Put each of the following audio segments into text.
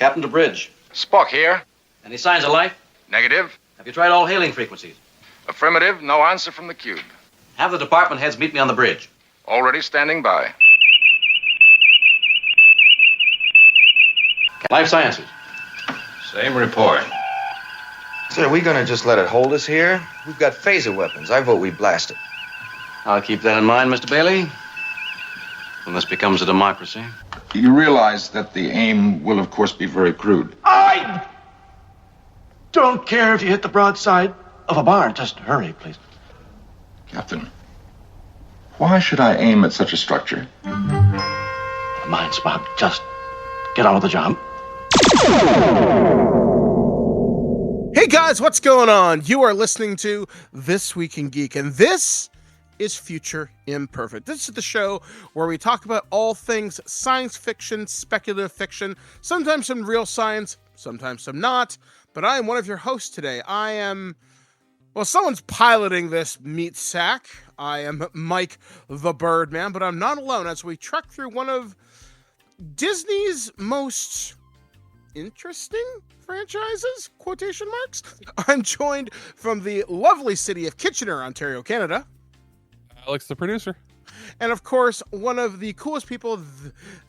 Captain to bridge. Spock here. Any signs of life? Negative. Have you tried all hailing frequencies? Affirmative. No answer from the cube. Have the department heads meet me on the bridge. Already standing by. Life sciences. Same report. So are we gonna just let it hold us here? We've got phaser weapons. I vote we blast it. I'll keep that in mind, Mr. Bailey. When this becomes a democracy. You realize that the aim will, of course, be very crude. I don't care if you hit the broadside of a barn. Just hurry, please. Captain, why should I aim at such a structure? Mind, Spock. Just get on with the job. Hey guys, what's going on? You are listening to This Week in Geek, and this is Future Imperfect. This is the show where we talk about all things science fiction, speculative fiction, sometimes some real science, sometimes some not, but I am one of your hosts today. Someone's piloting this meat sack. I am Mike the Birdman, but I'm not alone as we trek through one of Disney's most interesting franchises, quotation marks. I'm joined from the lovely city of Kitchener, Ontario, Canada. Alex, the producer. And of course, one of the coolest people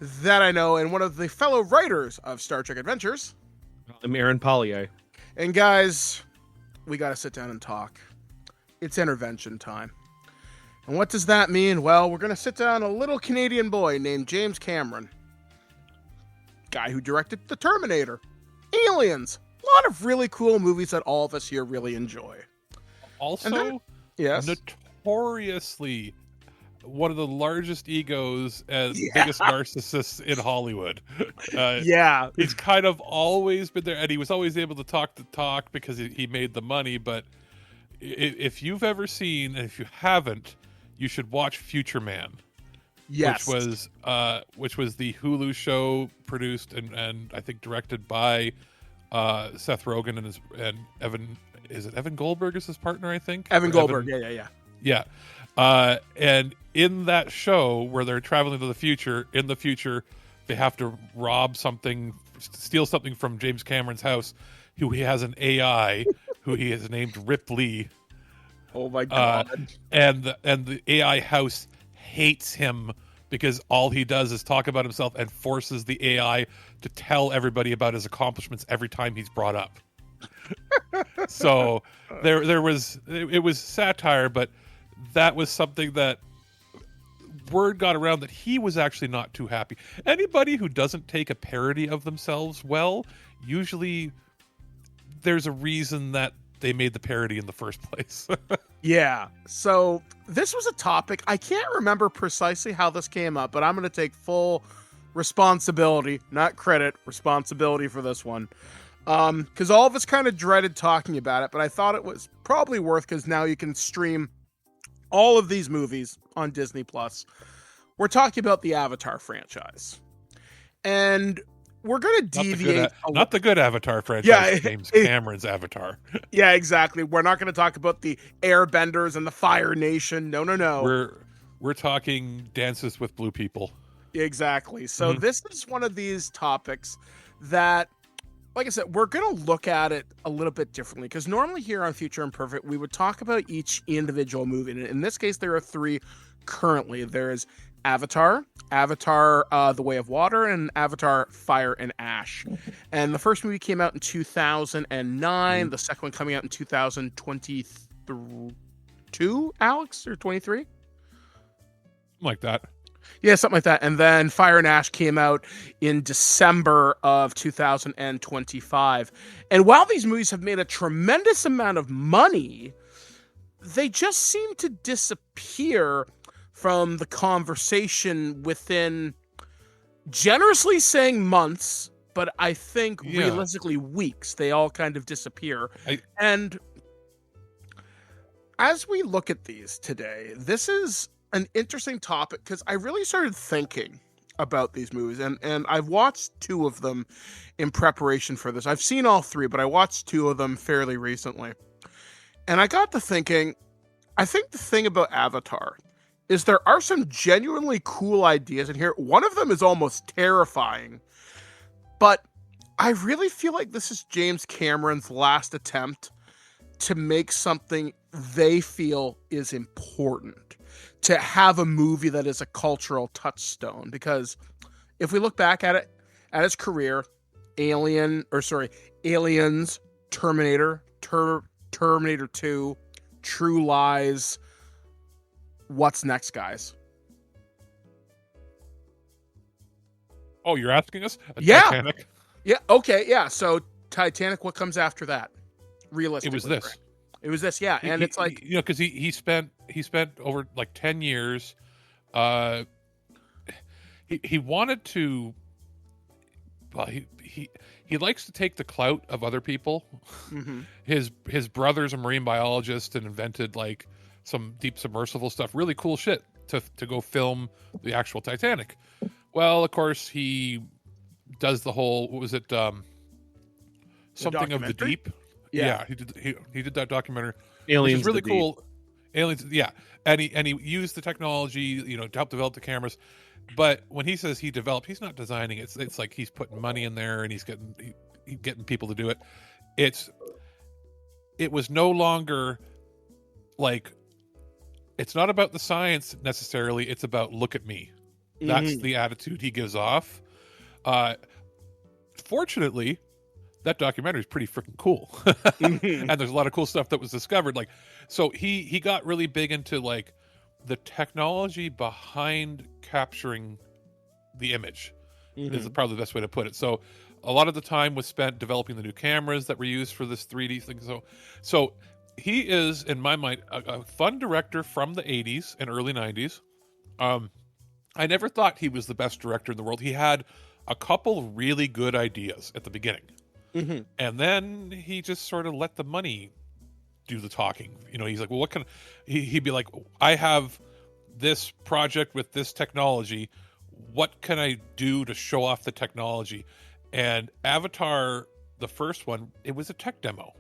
that I know and one of the fellow writers of Star Trek Adventures. I'm Aaron Pollyea. And guys, we got to sit down and talk. It's intervention time. And what does that mean? Well, we're going to sit down a little Canadian boy named James Cameron. Guy who directed The Terminator, Aliens, a lot of really cool movies that all of us here really enjoy. Also, yes, notoriously one of the largest egos and biggest narcissists in Hollywood. He's kind of always been there, and he was always able to talk because he made the money. But if you've ever seen, and if you haven't, you should watch Future Man. Yes, which was the Hulu show produced and I think directed by Seth Rogen and Evan. Is it Evan Goldberg is his partner? I think Evan Goldberg. Yeah. And in that show where they're traveling to the future, in the future, they have to steal something from James Cameron's house, who he has an AI who he has named Ripley. Oh my God! And the AI house hates him because all he does is talk about himself and forces the AI to tell everybody about his accomplishments every time he's brought up. So it was satire, but that was something that word got around that he was actually not too happy. Anybody who doesn't take a parody of themselves well, usually there's a reason that they made the parody in the first place. Yeah. So this was a topic. I can't remember precisely how this came up, but I'm going to take full responsibility, not credit, responsibility for this one. Because all of us kind of dreaded talking about it, but I thought it was probably worth, because now you can stream all of these movies on Disney Plus. We're talking about the Avatar franchise. And we're going to deviate. Not the good Avatar franchise, James Cameron's Avatar. Yeah, exactly. We're not going to talk about the Airbenders and the Fire Nation. No. We're talking Dances with Blue People. Exactly. So This is one of these topics that, like I said, we're going to look at it a little bit differently, because normally here on Future Imperfect, we would talk about each individual movie. And in this case, there are three currently. There's Avatar, The Way of Water, and Avatar, Fire and Ash. And the first movie came out in 2009. The second one coming out in 2022, Alex, or 23? Like that. Yeah, something like that. And then Fire and Ash came out in December of 2025. And while these movies have made a tremendous amount of money, they just seem to disappear from the conversation within, generously saying months, but I think realistically weeks. They all kind of disappear. And as we look at these today, this is an interesting topic, because I really started thinking about these movies, and I've watched two of them in preparation for this. I've seen all three, but I watched two of them fairly recently. And I got to thinking, I think the thing about Avatar is there are some genuinely cool ideas in here. One of them is almost terrifying, but I really feel like this is James Cameron's last attempt to make something they feel is important, to have a movie that is a cultural touchstone. Because if we look back at it, at his career, Aliens, Terminator, Terminator 2, True Lies. What's next, guys? Oh, you're asking us? Yeah. Titanic? Yeah. Okay. Yeah. So Titanic. What comes after that? Realistically, It was this. It was this. Yeah. And it's like, because he spent over like 10 years. He wanted to. Well, he likes to take the clout of other people. mm-hmm. His brother's a marine biologist and invented like some deep submersible stuff, really cool shit to go film the actual Titanic. Well, of course he does the whole, what was it, something of the deep. Yeah. He did that documentary. Aliens, which is really the cool. Aliens, yeah, and he used the technology, to help develop the cameras. But when he says he developed, he's not designing it. It's like he's putting money in there and he's getting people to do it. It was no longer like, it's not about the science necessarily. It's about look at me. That's the attitude he gives off. Fortunately, that documentary is pretty freaking cool. And there's a lot of cool stuff that was discovered. Like, so he got really big into like the technology behind capturing the image is probably the best way to put it. So a lot of the time was spent developing the new cameras that were used for this 3D thing. So he is, in my mind, a fun director from the 80s and early 90s. I never thought he was the best director in the world. He had a couple really good ideas at the beginning. And then he just sort of let the money do the talking. He's like, well, what can he'd be like, I have this project with this technology. What can I do to show off the technology? And Avatar, the first one, it was a tech demo.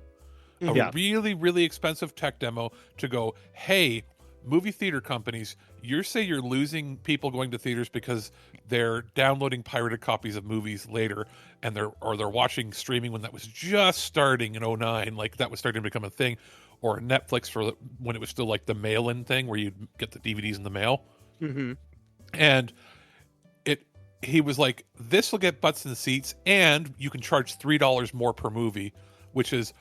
A really, really expensive tech demo to go, hey, movie theater companies, you say you're losing people going to theaters because they're downloading pirated copies of movies later, and they're watching streaming when that was just starting in 2009, like that was starting to become a thing, or Netflix for when it was still like the mail-in thing where you'd get the DVDs in the mail. And he was like, this will get butts in the seats, and you can charge $3 more per movie, which is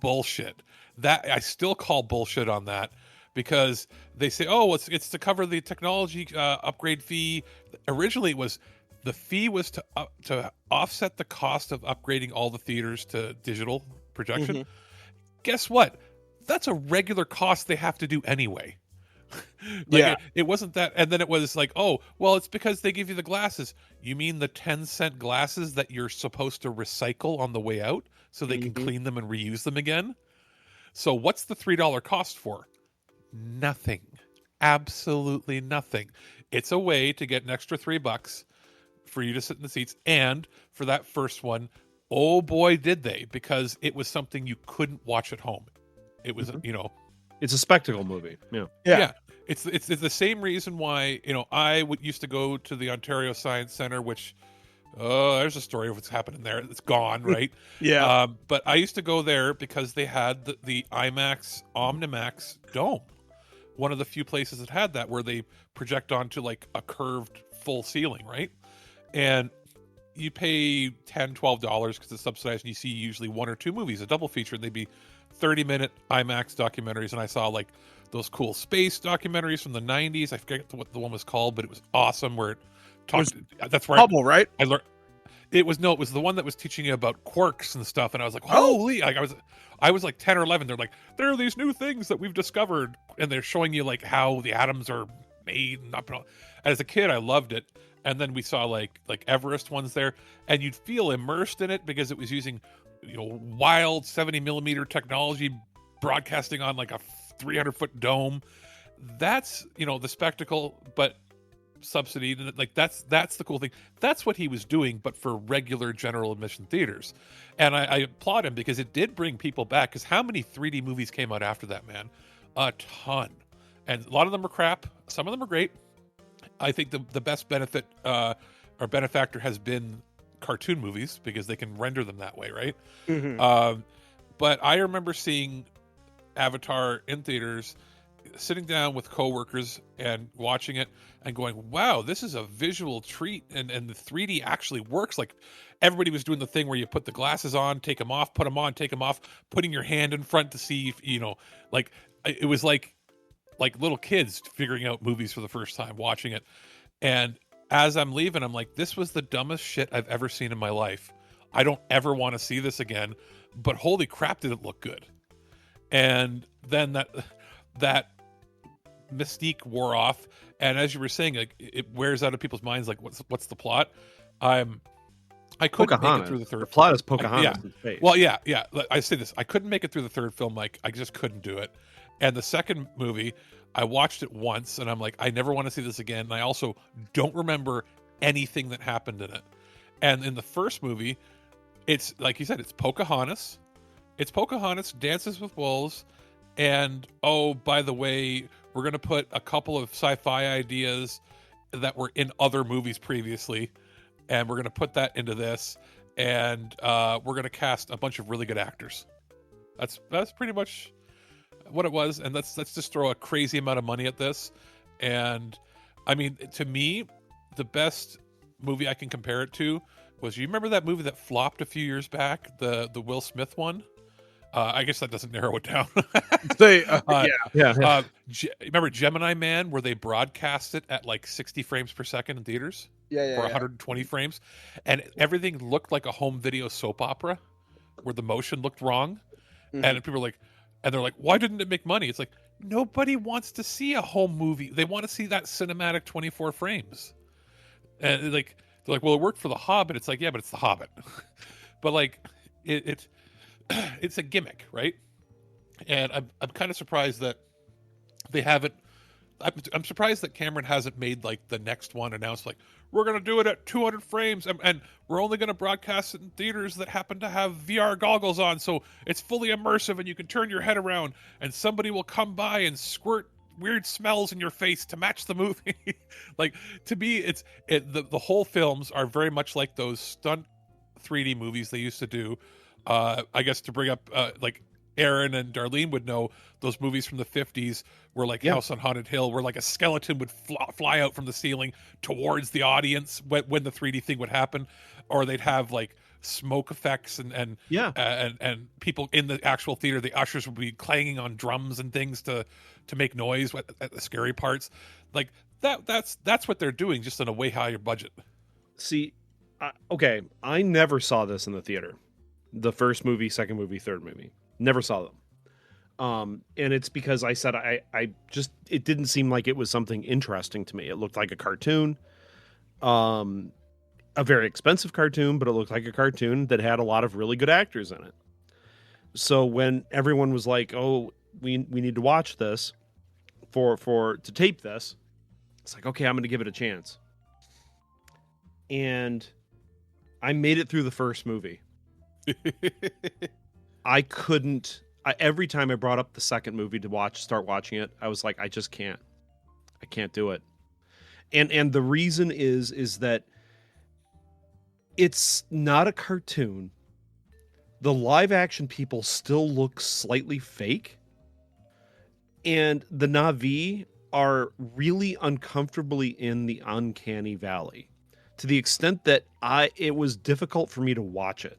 bullshit. That I still call bullshit on that. Because they say, oh, it's to cover the technology upgrade fee. Originally, the fee was to offset the cost of upgrading all the theaters to digital projection. Guess what? That's a regular cost they have to do anyway. It wasn't that. And then it was like, oh, well, it's because they give you the glasses. You mean the 10-cent glasses that you're supposed to recycle on the way out so they can clean them and reuse them again? So what's the $3 cost for? Nothing. Absolutely nothing. It's a way to get an extra $3 for you to sit in the seats. And for that first one, oh boy, did they, because it was something you couldn't watch at home. It was, it's a spectacle movie. Yeah. It's the same reason why, I used to go to the Ontario Science Center, which, there's a story of what's happening there. It's gone, right? But I used to go there because they had the IMAX Omnimax dome. One of the few places that had that, where they project onto like a curved full ceiling, right? And you pay $10, $12 because it's subsidized, and you see usually one or two movies, a double feature, and they'd be 30-minute IMAX documentaries. And I saw like those cool space documentaries from the 90s. I forget what the one was called, but it was awesome, where it talked. That's where Hubble, right? I learned. It was the one that was teaching you about quarks and stuff, and I was like, holy! Like I was like 10 or 11. They're like, there are these new things that we've discovered, and they're showing you like how the atoms are made. And as a kid, I loved it. And then we saw like Everest ones there, and you'd feel immersed in it because it was using wild 70mm technology, broadcasting on like a 300-foot dome. That's the spectacle, but subsidied. Like that's the cool thing. That's what he was doing, but for regular general admission theaters. And I applaud him because it did bring people back. Because how many 3D movies came out after that, man? A ton. And a lot of them are crap. Some of them are great. I think the best benefit or benefactor has been cartoon movies because they can render them that way, right? Mhm. But I remember seeing Avatar in theaters, sitting down with coworkers and watching it and going, wow, this is a visual treat. And the 3D actually works. Like everybody was doing the thing where you put the glasses on, take them off, put them on, take them off, putting your hand in front to see, if, like it was like little kids figuring out movies for the first time, watching it. And as I'm leaving, I'm like, this was the dumbest shit I've ever seen in my life. I don't ever want to see this again, but holy crap, did it look good. And then that mystique wore off, and as you were saying, like it wears out of people's minds. Like, what's the plot? I couldn't make it through the third. The plot is Pocahontas. Well, yeah. I say this. I couldn't make it through the third film. Like, I just couldn't do it. And the second movie, I watched it once, and I'm like, I never want to see this again. And I also don't remember anything that happened in it. And in the first movie, it's like you said, it's Pocahontas. It's Pocahontas dances with wolves. And, oh, by the way, we're going to put a couple of sci-fi ideas that were in other movies previously, and we're going to put that into this, and we're going to cast a bunch of really good actors. That's pretty much what it was, and let's just throw a crazy amount of money at this. And, I mean, to me, the best movie I can compare it to was, you remember that movie that flopped a few years back, the Will Smith one? I guess that doesn't narrow it down. Remember Gemini Man, where they broadcast it at like 60 frames per second in theaters? Or 120 frames, and everything looked like a home video soap opera, where the motion looked wrong, and people are like, and they're like, why didn't it make money? It's like, nobody wants to see a home movie. They want to see that cinematic 24 frames, and they're like, well, it worked for The Hobbit. It's like, yeah, but it's The Hobbit. But like, it's a gimmick, right? And I'm kind of surprised that they haven't. I'm surprised that Cameron hasn't made like the next one announced, like, we're going to do it at 200 frames, and we're only going to broadcast it in theaters that happen to have VR goggles on, so it's fully immersive and you can turn your head around and somebody will come by and squirt weird smells in your face to match the movie. Like, to me, the whole films are very much like those stunt 3D movies they used to do. I guess to bring up like Aaron and Darlene would know, those movies from the 50s were like House on Haunted Hill, where like a skeleton would fly out from the ceiling towards the audience when the 3D thing would happen, or they'd have like smoke effects and people in the actual theater, the ushers would be clanging on drums and things to make noise at the scary parts. Like that's what they're doing, just on a way higher budget. See, okay, I never saw this in the theater. The first movie, second movie, third movie. Never saw them. And it's because I said I just, it didn't seem like it was something interesting to me. It looked like a cartoon, a very expensive cartoon, but it looked like a cartoon that had a lot of really good actors in it. So when everyone was like, oh, we need to watch this to tape this, it's like, okay, I'm going to give it a chance. And I made it through the first movie. I couldn't. Every time I brought up the second movie to start watching it, I was like, I just can't. I can't do it. And the reason is that it's not a cartoon. The live action people still look slightly fake. And the Na'vi are really uncomfortably in the uncanny valley, to the extent that it was difficult for me to watch it.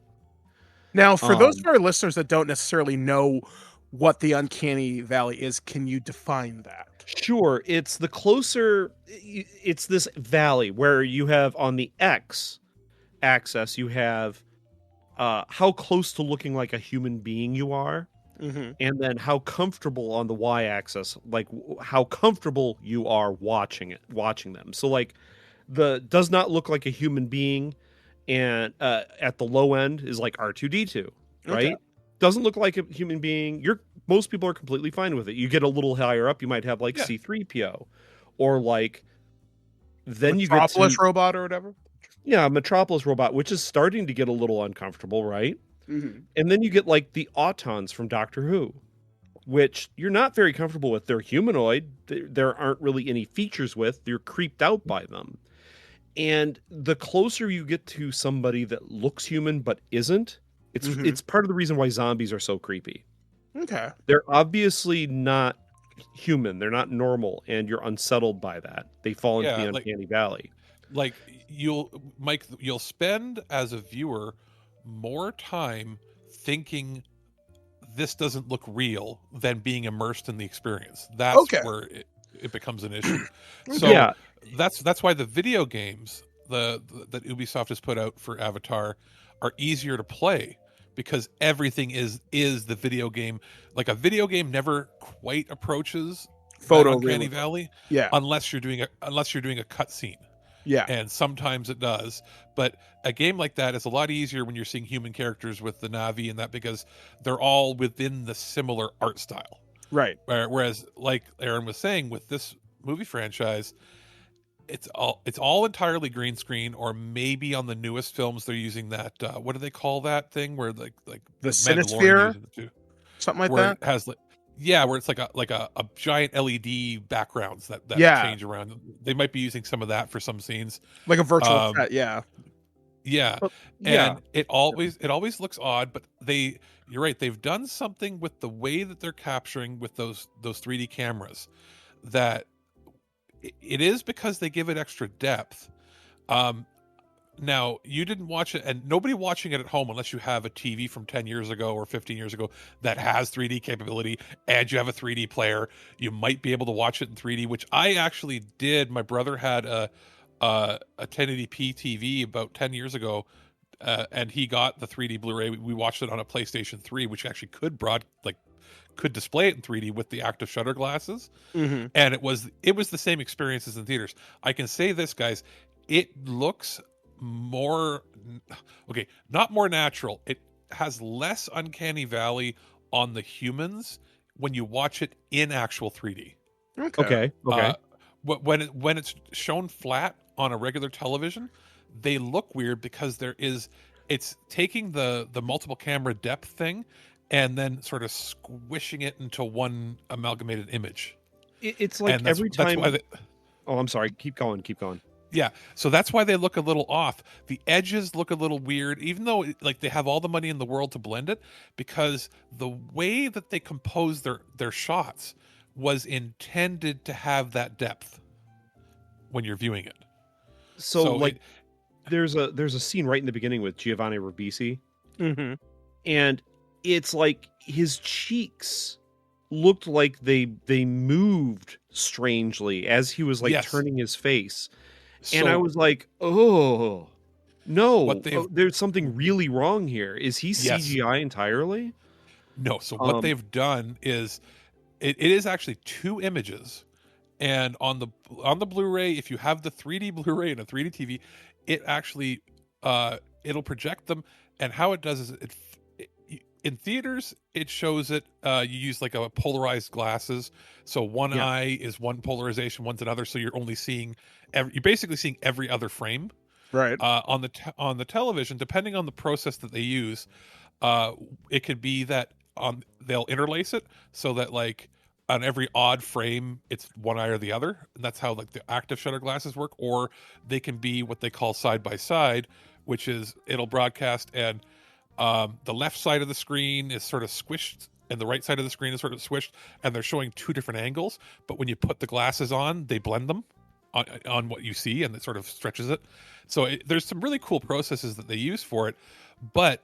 Now, for those of our listeners that don't necessarily know what the uncanny valley is, can you define that? Sure. It's this valley where you have, on the X axis, you have how close to looking like a human being you are. Mm-hmm. And then how comfortable on the Y axis, like how comfortable you are watching them. So like does not look like a human being. And at the low end is like R2-D2, right? Okay. Doesn't look like a human being. Most people are completely fine with it. You get a little higher up, you might have like C-3PO, or like then Metropolis you get to, robot or whatever. Yeah, Metropolis robot, which is starting to get a little uncomfortable, right? Mm-hmm. And then you get like the Autons from Doctor Who, which you're not very comfortable with. They're humanoid. There aren't really any features with. You're creeped out by them. And the closer you get to somebody that looks human but isn't, it's part of the reason why zombies are so creepy. Okay. They're obviously not human. They're not normal, and you're unsettled by that. They fall into the uncanny valley. Like you'll spend as a viewer more time thinking this doesn't look real than being immersed in the experience. That's where it becomes an issue. So Yeah. that's why the video games that Ubisoft has put out for Avatar are easier to play, because everything is the video game. Like a video game never quite approaches Photo uncanny valley, unless you're doing a cutscene. Yeah. And sometimes it does. But a game like that is a lot easier when you're seeing human characters with the Na'vi and that, because they're all within the similar art style. Right. Whereas, like Aaron was saying, with this movie franchise, it's all entirely green screen, or maybe on the newest films they're using that what do they call that thing where like the Mandalorian Cinesphere? Something like where that? it has where it's like a giant LED backgrounds that change around. They might be using some of that for some scenes, like a virtual set. Yeah, and it always looks odd. But you're right, they've done something with the way that they're capturing with those 3D cameras, that it is because they give it extra depth. Now, you didn't watch it, and nobody watching it at home, unless you have a TV from 10 years ago or 15 years ago that has 3D capability and you have a 3D player, you might be able to watch it in 3D, which I actually did. My brother had a 1080p TV about 10 years ago, and he got the 3D Blu-ray. We watched it on a PlayStation 3, which actually could display it in 3D with the active shutter glasses. And it was the same experience as in theaters. I can say this, guys, it looks not more natural. It has less uncanny valley on the humans when you watch it in actual 3D. Okay. When it's shown flat on a regular television, they look weird because it's taking the multiple camera depth thing and then sort of squishing it into one amalgamated image. It's like every time. I'm sorry. Keep going. Yeah, so that's why they look a little off. The edges look a little weird, even though they have all the money in the world to blend it, because the way that they compose their shots was intended to have that depth when you're viewing it. So there's a scene right in the beginning with Giovanni Ribisi, and it's like his cheeks looked like they moved strangely as he was turning his face. And I was like, oh, no, there's something really wrong here. Is he CGI entirely? No. So what they've done is it is actually 2 images. And on the Blu-ray, if you have the 3D Blu-ray and a 3D TV, it actually it'll project them. And how it does is in theaters, it shows it. You use like a polarized glasses, so one eye is one polarization, one's another. So you're only seeing you're basically seeing every other frame. Right. On the television, depending on the process that they use, it could be that they'll interlace it so that like on every odd frame it's one eye or the other, and that's how like the active shutter glasses work. Or they can be what they call side by side, which is it'll broadcast and the left side of the screen is sort of squished and the right side of the screen is sort of squished, and they're showing 2 different angles. But when you put the glasses on, they blend them on what you see, and it sort of stretches it. So there's some really cool processes that they use for it. But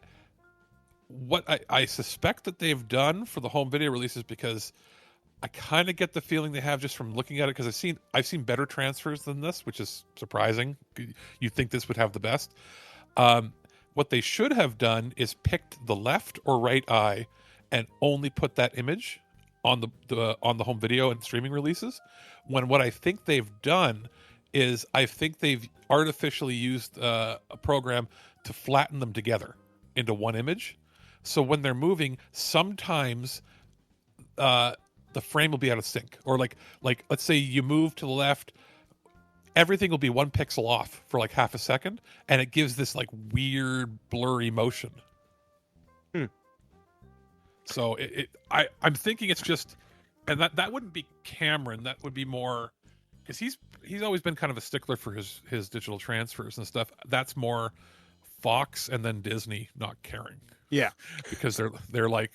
what I suspect that they've done for the home video releases, because I kind of get the feeling they have just from looking at it, because I've seen better transfers than this, which is surprising. You'd think this would have the best. What they should have done is picked the left or right eye and only put that image on the home video and streaming releases. When what I think they've done is I think they've artificially used a program to flatten them together into one image. So when they're moving, sometimes the frame will be out of sync, or like let's say you move to the left, everything will be 1 pixel off for like half a second, and it gives this like weird blurry motion. So I'm thinking it's just, and that wouldn't be Cameron, that would be more because he's always been kind of a stickler for his digital transfers and stuff. That's more Fox and then Disney not caring. Yeah, because they're like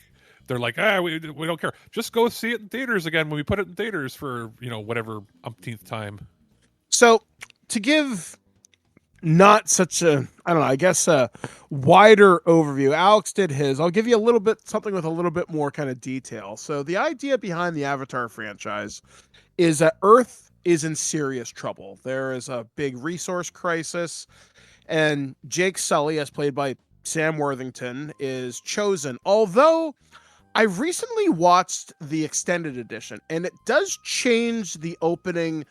we don't care. Just go see it in theaters again when we put it in theaters for whatever umpteenth time. So to give not such a, I don't know, I guess a wider overview, Alex did his. I'll give you something with a little bit more kind of detail. So the idea behind the Avatar franchise is that Earth is in serious trouble. There is a big resource crisis, and Jake Sully, as played by Sam Worthington, is chosen. Although I recently watched the extended edition, and it does change the opening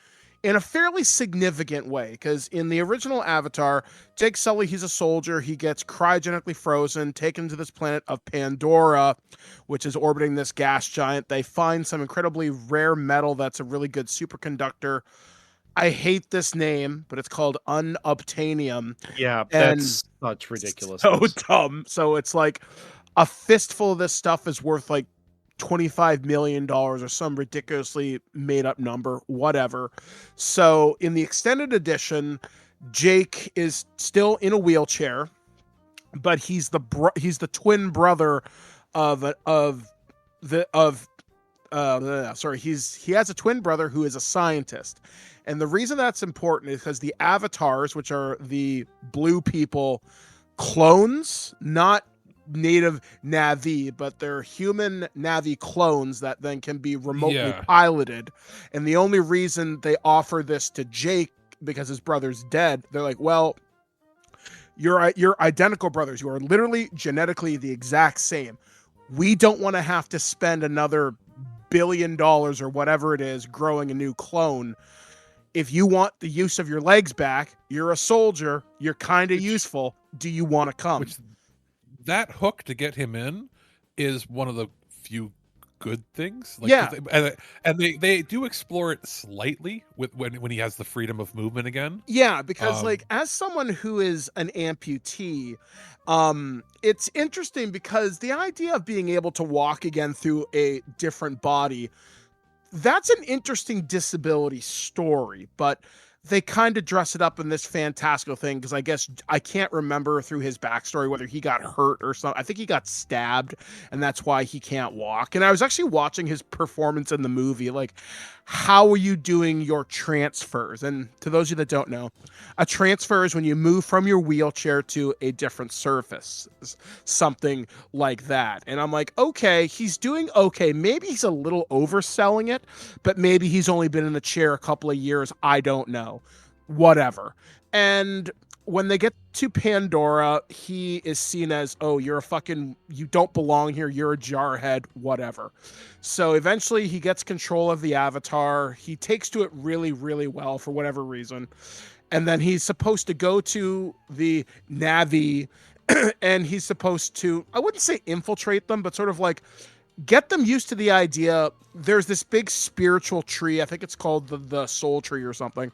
in a fairly significant way, because in the original Avatar, Jake Sully, he's a soldier. He gets cryogenically frozen, taken to this planet of Pandora, which is orbiting this gas giant. They find some incredibly rare metal that's a really good superconductor. I hate this name, but it's called unobtainium. Yeah, And that's such ridiculous. so dumb. So it's like a fistful of this stuff is worth like $25 million or some ridiculously made up number, whatever. So in the extended edition, Jake is still in a wheelchair, but he's the twin brother he has a twin brother who is a scientist. And the reason that's important is because the avatars, which are the blue people clones, not native Na'vi, but they're human Na'vi clones that then can be remotely piloted. And the only reason they offer this to Jake, because his brother's dead, they're like, well, you're identical brothers. You are literally genetically the exact same. We don't want to have to spend another $1 billion or whatever it is growing a new clone. If you want the use of your legs back, you're a soldier, you're kind of useful. Do you want to come? That hook to get him in is one of the few good things. And they do explore it slightly with when he has the freedom of movement again. Yeah, because as someone who is an amputee, it's interesting because the idea of being able to walk again through a different body, that's an interesting disability story, but they kind of dress it up in this fantastical thing, because I guess I can't remember through his backstory whether he got hurt or something. I think he got stabbed, and that's why he can't walk. And I was actually watching his performance in the movie, like, how are you doing your transfers? And to those of you that don't know, a transfer is when you move from your wheelchair to a different surface, something like that. And I'm like, okay, he's doing okay. Maybe he's a little overselling it, but maybe he's only been in the chair a couple of years. I don't know. Whatever. And when they get to Pandora, he is seen as, oh, you don't belong here. You're a jarhead, whatever. So eventually he gets control of the Avatar. He takes to it really, really well for whatever reason. And then he's supposed to go to the Na'vi and he's supposed to, I wouldn't say infiltrate them, but sort of like get them used to the idea. There's this big spiritual tree. I think it's called the soul tree or something.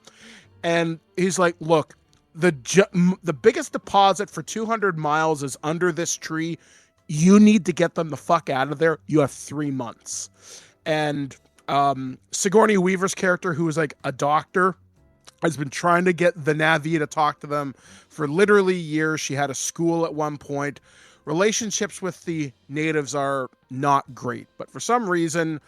And he's like, look, the biggest deposit for 200 miles is under this tree. You need to get them the fuck out of there. You have 3 months. And Sigourney Weaver's character, who is like a doctor, has been trying to get the Na'vi to talk to them for literally years. She had a school at one point. Relationships with the natives are not great, but for some reason,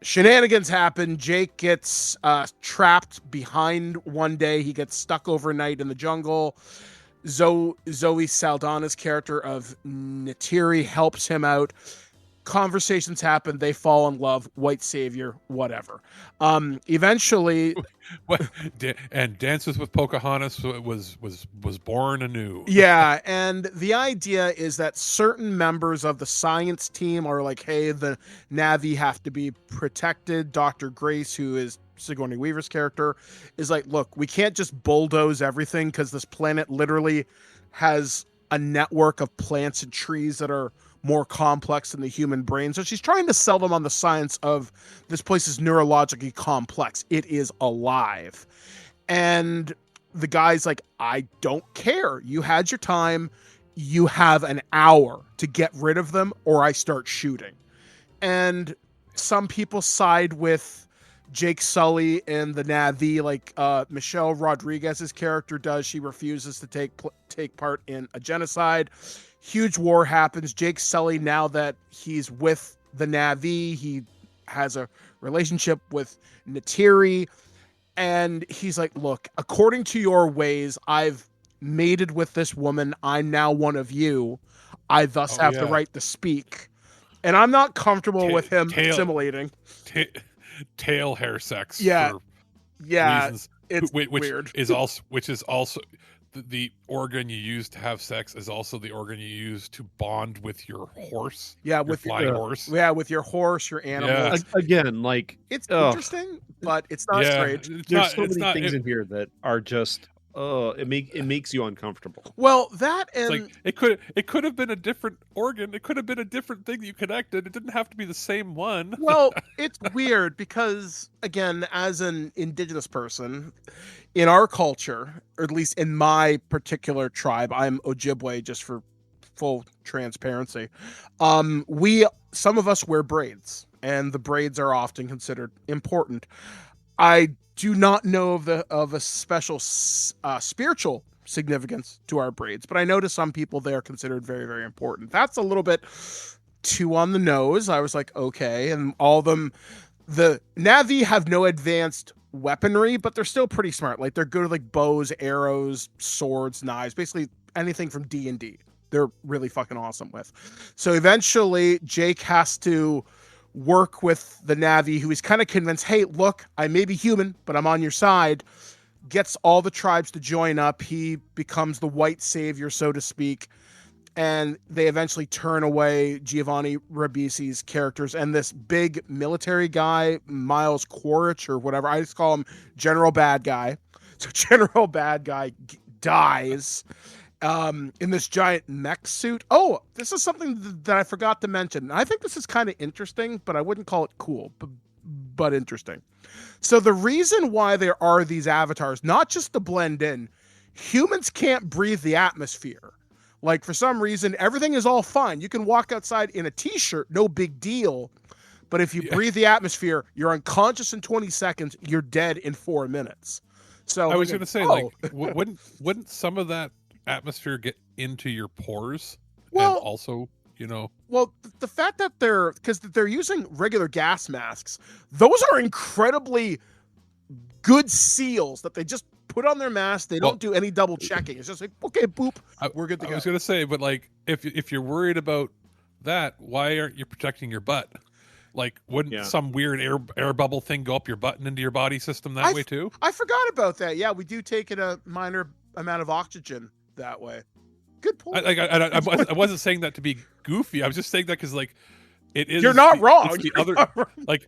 shenanigans happen. Jake gets trapped behind one day. He gets stuck overnight in the jungle. Zoe Saldana's character of Neytiri helps him out. Conversations happen. They fall in love. White savior, whatever. Eventually, and Dances with Pocahontas was born anew. Yeah, and the idea is that certain members of the science team are like, hey, the Na'vi have to be protected. Dr. Grace, who is Sigourney Weaver's character, is like, look, we can't just bulldoze everything because this planet literally has a network of plants and trees that are more complex than the human brain. So she's trying to sell them on the science of this place is neurologically complex. It is alive. And the guy's like, I don't care. You had your time. You have an hour to get rid of them or I start shooting. And some people side with Jake Sully in the Na'vi, like Michelle Rodriguez's character does. She refuses to take part in a genocide. Huge war happens. Jake Sully, now that he's with the Na'vi, he has a relationship with Natiri, and he's like, look, according to your ways, I've mated with this woman. I'm now one of you. I thus have the right to speak. And I'm not comfortable with him assimilating. Tail hair sex. Yeah. For reasons, it's which weird. is also the organ you use to have sex is also the organ you use to bond with your horse. Yeah, with flying horse. Yeah, with your horse, your animal. Yeah. Again, like it's interesting, but it's not strange. There's so many things in here that are just it makes you uncomfortable. Well, that and it's like it could have been a different organ. It could have been a different thing that you connected. It didn't have to be the same one. Well, it's weird because, again, as an indigenous person, in our culture, or at least in my particular tribe, I'm Ojibwe, just for full transparency. Some of us wear braids, and the braids are often considered important. I do not know of a special spiritual significance to our braids, but I know to some people they are considered very, very important. That's a little bit too on the nose. I was like, okay, and all of them, the Na'vi have no advanced weaponry, but they're still pretty smart. Like they're good at like bows, arrows, swords, knives, basically anything from D&D. They're really fucking awesome with. So eventually Jake has to work with the Na'vi, who is kind of convinced, hey, look, I may be human, but I'm on your side. Gets all the tribes to join up. He becomes the white savior, so to speak. And they eventually turn away Giovanni Ribisi's characters. And this big military guy, Miles Quaritch or whatever, I just call him General Bad Guy. So General Bad Guy dies in this giant mech suit. Oh, this is something that I forgot to mention. I think this is kind of interesting, but I wouldn't call it cool, but interesting. So the reason why there are these avatars, not just to blend in, humans can't breathe the atmosphere. Like for some reason, everything is all fine. You can walk outside in a t-shirt, no big deal. But if you breathe the atmosphere, you're unconscious in 20 seconds, you're dead in 4 minutes. So I was going to say, like, wouldn't some of that atmosphere get into your pores? Well, and also, well, the fact that they're using regular gas masks, those are incredibly good seals that they just put on their mask. They don't do any double checking. It's just like, okay, boop, we're good to go. I was going to say, but like, if you're worried about that, why aren't you protecting your butt? Like, wouldn't some weird air bubble thing go up your butt and into your body system that way too? I forgot about that. Yeah, we do take in a minor amount of oxygen that way. Good point. I wasn't saying that to be goofy. I was just saying that because, like, it is. You're not wrong. It's the other, like,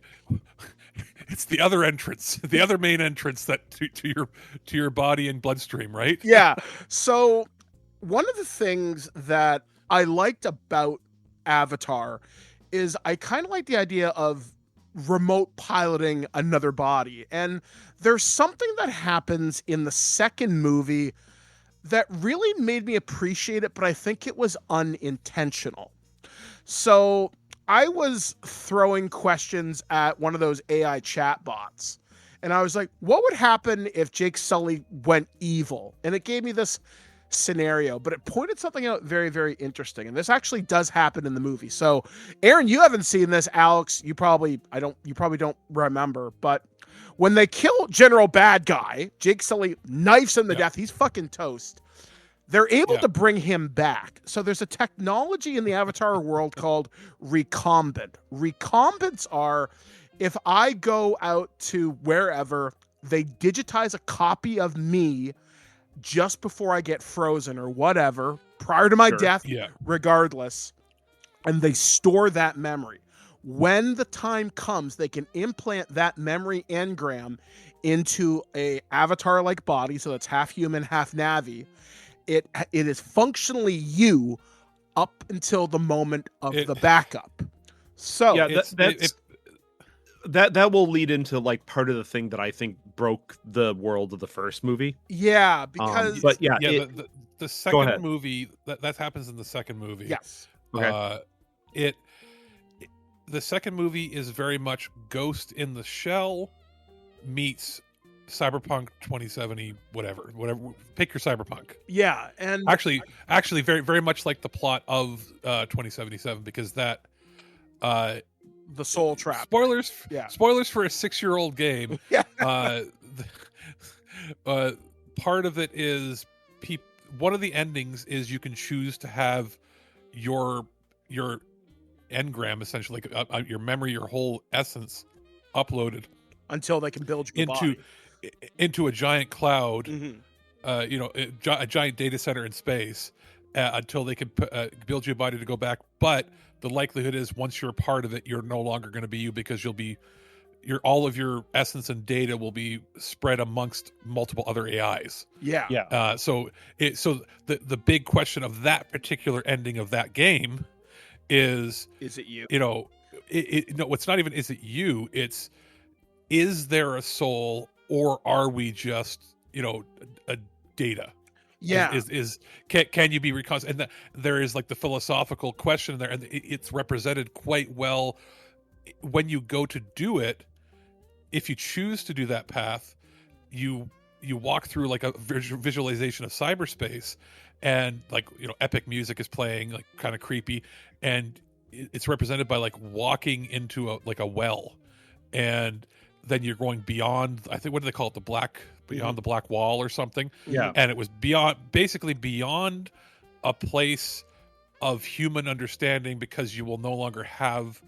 it's the other entrance, the other main entrance that to your body and bloodstream, right? Yeah. So one of the things that I liked about Avatar is I kind of like the idea of remote piloting another body, and there's something that happens in the second movie that really made me appreciate it, but I think it was unintentional. So I was throwing questions at one of those AI chat bots, and I was like, what would happen if Jake Sully went evil? And it gave me this scenario, but it pointed something out very, very interesting. And this actually does happen in the movie. So Aaron, you haven't seen this. Alex, you probably don't remember, but when they kill General Bad Guy, Jake Sully knifes him to death. He's fucking toast. They're able to bring him back. So there's a technology in the Avatar world called recombinant. Recombinants are, if I go out to wherever, they digitize a copy of me just before I get frozen or whatever, prior to my death, regardless, and they store that memory. When the time comes, they can implant that memory engram into a avatar-like body, so that's half human, half Na'vi. It is functionally you up until the moment of the backup. So that will lead into like part of the thing that I think broke the world of the first movie. Yeah, because the second movie that happens in the second movie. Yes. Okay. The second movie is very much Ghost in the Shell. meets Cyberpunk 2070, whatever. Pick your Cyberpunk. Yeah, and Actually, very, very much like the plot of 2077, because that the soul trap. Spoilers. Yeah. Spoilers for a 6-year-old game. Yeah. Part of it is one of the endings is you can choose to have your engram, essentially, like your memory, your whole essence, uploaded until they can build your body into a giant cloud. Mm-hmm. A giant data center in space, until they can build you a body to go back. But the likelihood is, once you're a part of it, you're no longer going to be you, because all of your essence and data will be spread amongst multiple other AIs. Yeah. So the big question of that particular ending of that game is it you? No, it's not even is it you? It's, is there a soul, or are we just a data? Yeah. Can you be reconstructed? And there is like the philosophical question there, and it's represented quite well when you go to do it. If you choose to do that path, you walk through like a visualization of cyberspace, and like epic music is playing, like kind of creepy, and it's represented by like walking into a well, and then you're going beyond, I think, what do they call it, beyond the black wall or something. Yeah. And it was basically beyond a place of human understanding, because you will no longer have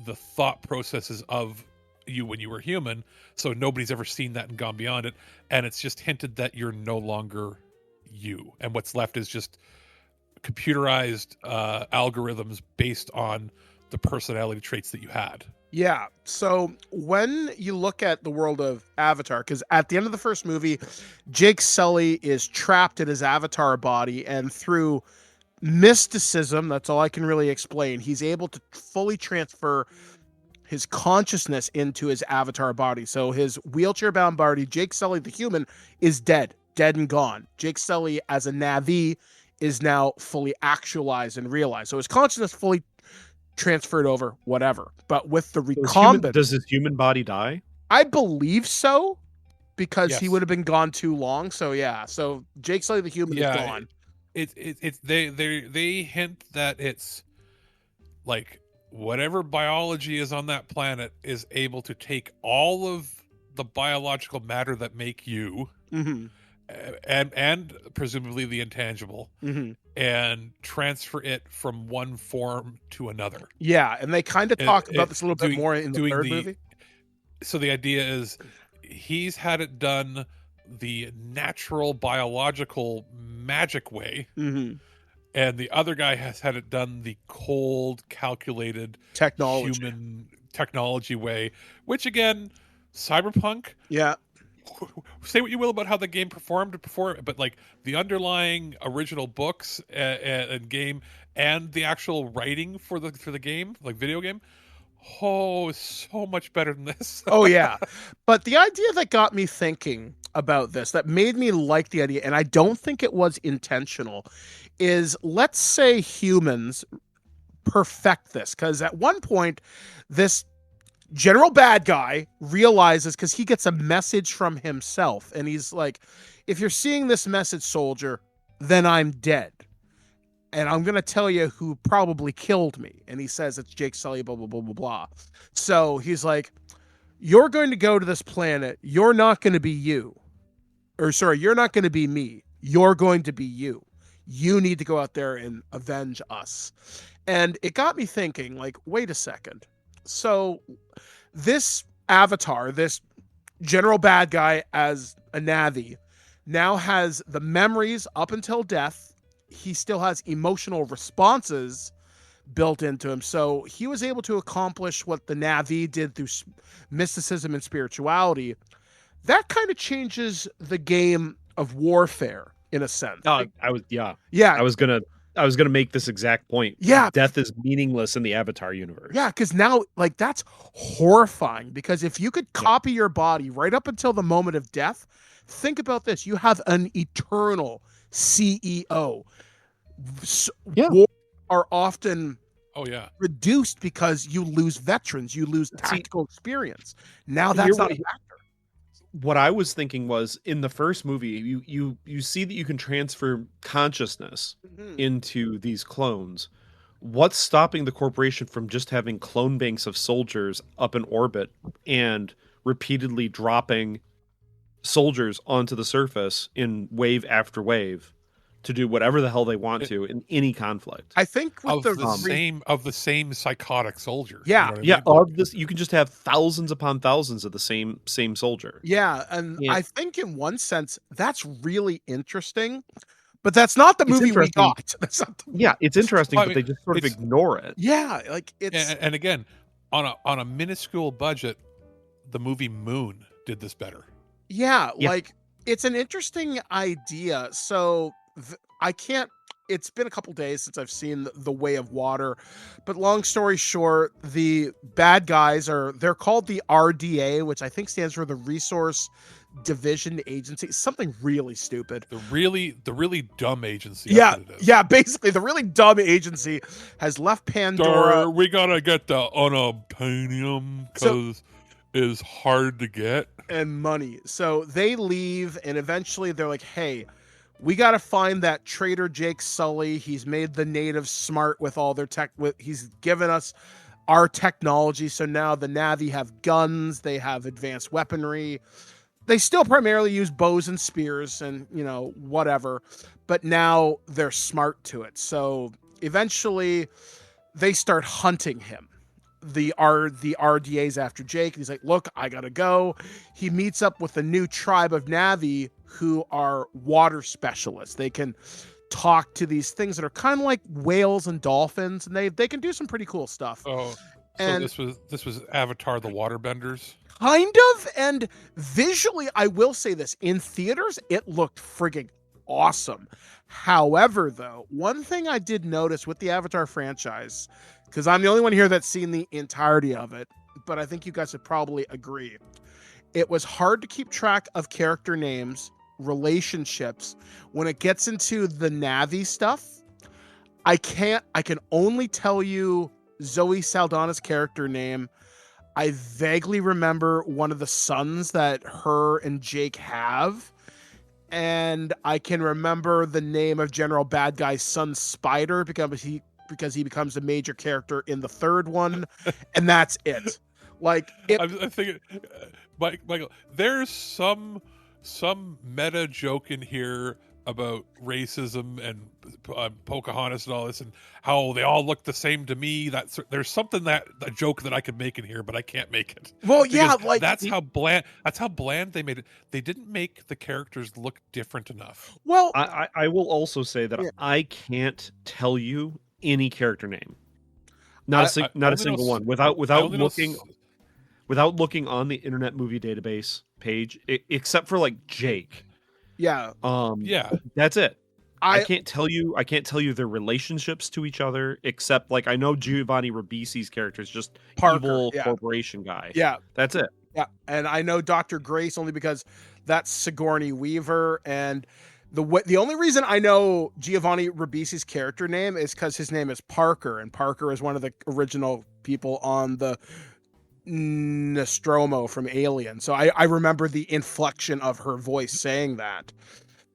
the thought processes of you when you were human. So nobody's ever seen that and gone beyond it. And it's just hinted that you're no longer you. And what's left is just computerized algorithms based on the personality traits that you had. Yeah. So when you look at the world of Avatar, because at the end of the first movie, Jake Sully is trapped in his Avatar body, and through mysticism, that's all I can really explain, he's able to fully transfer his consciousness into his Avatar body. So his wheelchair-bound body, Jake Sully the human, is dead and gone. Jake Sully as a Na'vi is now fully actualized and realized. So his consciousness fully transferred over, whatever. But with the recombinant, does his human body die? I believe so, because Yes. he would have been gone too long. So yeah, so Jake Sully the human is gone. They hint that it's like whatever biology is on that planet is able to take all of the biological matter that make you, Mm-hmm. and presumably the intangible, Mm-hmm. and transfer it from one form to another. Yeah, and they kind of talk about this a little bit more in the third movie. So the idea is he's had it done the natural biological magic way, Mm-hmm. and the other guy has had it done the cold, calculated human technology way, which again, Cyberpunk. Yeah. Say what you will about how the game performed before, but like the underlying original books and game, and the actual writing for the game, like video game, so much better than this. Oh yeah. But the idea that got me thinking about this, that made me like the idea, and I don't think it was intentional, is let's say humans perfect this, because at one point this general bad guy realizes, because he gets a message from himself, and he's like, if you're seeing this message, soldier, then I'm dead, and I'm gonna tell you who probably killed me. And he says it's Jake Sully, blah blah blah blah blah. So he's like, you're going to go to this planet, you're not going to be you, or sorry, you're not going to be me, you're going to be you need to go out there and avenge us. And it got me thinking, like, wait a second. So this Avatar, this general bad guy as a Na'vi, now has the memories up until death. He still has emotional responses built into him. So he was able to accomplish what the Na'vi did through mysticism and spirituality. That kind of changes the game of warfare in a sense. I was gonna make this exact point. Yeah. Death is meaningless in the Avatar universe. Yeah, because now, like, that's horrifying. Because if you could copy your body right up until the moment of death, think about this. You have an eternal CEO. Wars are often reduced because you lose veterans, you lose tactical experience. Now that's not a factor. what I was thinking was, in the first movie, you see that you can transfer consciousness into these clones. What's stopping the corporation from just having clone banks of soldiers up in orbit and repeatedly dropping soldiers onto the surface in wave after wave to do whatever the hell they want to in any conflict? I think with of the same psychotic soldiers. Yeah. You know what I Yeah, mean? of this, you can just have thousands upon thousands of the same soldier. Yeah, and Yeah. I think in one sense that's really interesting, but that's not the It's movie we interesting. got. That's not the, Yeah, it's interesting, Well, I but they mean, just sort of it's- ignore it. yeah, like it's And again, on a minuscule budget, the movie Moon did this better. yeah, Yeah. like it's an interesting idea. So I can't. It's been a couple days since I've seen the Way of Water, but long story short, the bad guys they're called the RDA, which I think stands for the Resource Division Agency. Something really stupid. The really dumb agency. Yeah, That's what it is. yeah. Basically, the really dumb agency has left Pandora. We gotta get the unobtainium because it's hard to get. And money. So they leave, and eventually they're like, hey, we got to find that traitor Jake Sully. He's made the natives smart with all their tech. He's given us our technology. So now the Na'vi have guns. They have advanced weaponry. They still primarily use bows and spears and, whatever. But now they're smart to it. So eventually they start hunting him. The RDA's after Jake, and he's like, look, I gotta go. He meets up with a new tribe of Na'vi who are water specialists. They can talk to these things that are kind of like whales and dolphins, and they can do some pretty cool stuff. Oh, And so this was Avatar: The Waterbenders. kind of, and visually, I will say this, in theaters, it looked friggin' awesome. However, though, one thing I did notice with the Avatar franchise, because I'm the only one here that's seen the entirety of it, but I think you guys would probably agree, it was hard to keep track of character names, relationships. When it gets into the Na'vi stuff, I can only tell you Zoe Saldana's character name. I vaguely remember one of the sons that her and Jake have. And I can remember the name of General Bad Guy's son, Spider, because he becomes a major character in the third one, and that's it. Like I'm thinking, Michael, there's some meta joke in here about racism and Pocahontas and all this, and how they all look the same to me. There's something a joke that I could make in here, but I can't make it. Well, yeah, Because like that's how bland they made it. They didn't make the characters look different enough. well, I will also say that Yeah. I can't tell you any character name, not a only single know one, I without only know looking on the Internet Movie Database page, except for like Jake. yeah, Yeah, That's it. I I can't tell you their relationships to each other, except like I know Giovanni Ribisi's character is just Parker, evil yeah. corporation guy. yeah, That's it. yeah, and I know Dr. Grace only because that's Sigourney Weaver, and the only reason I know Giovanni Ribisi's character name is because his name is Parker, and Parker is one of the original people on the Nostromo from Alien. So I remember the inflection of her voice saying that.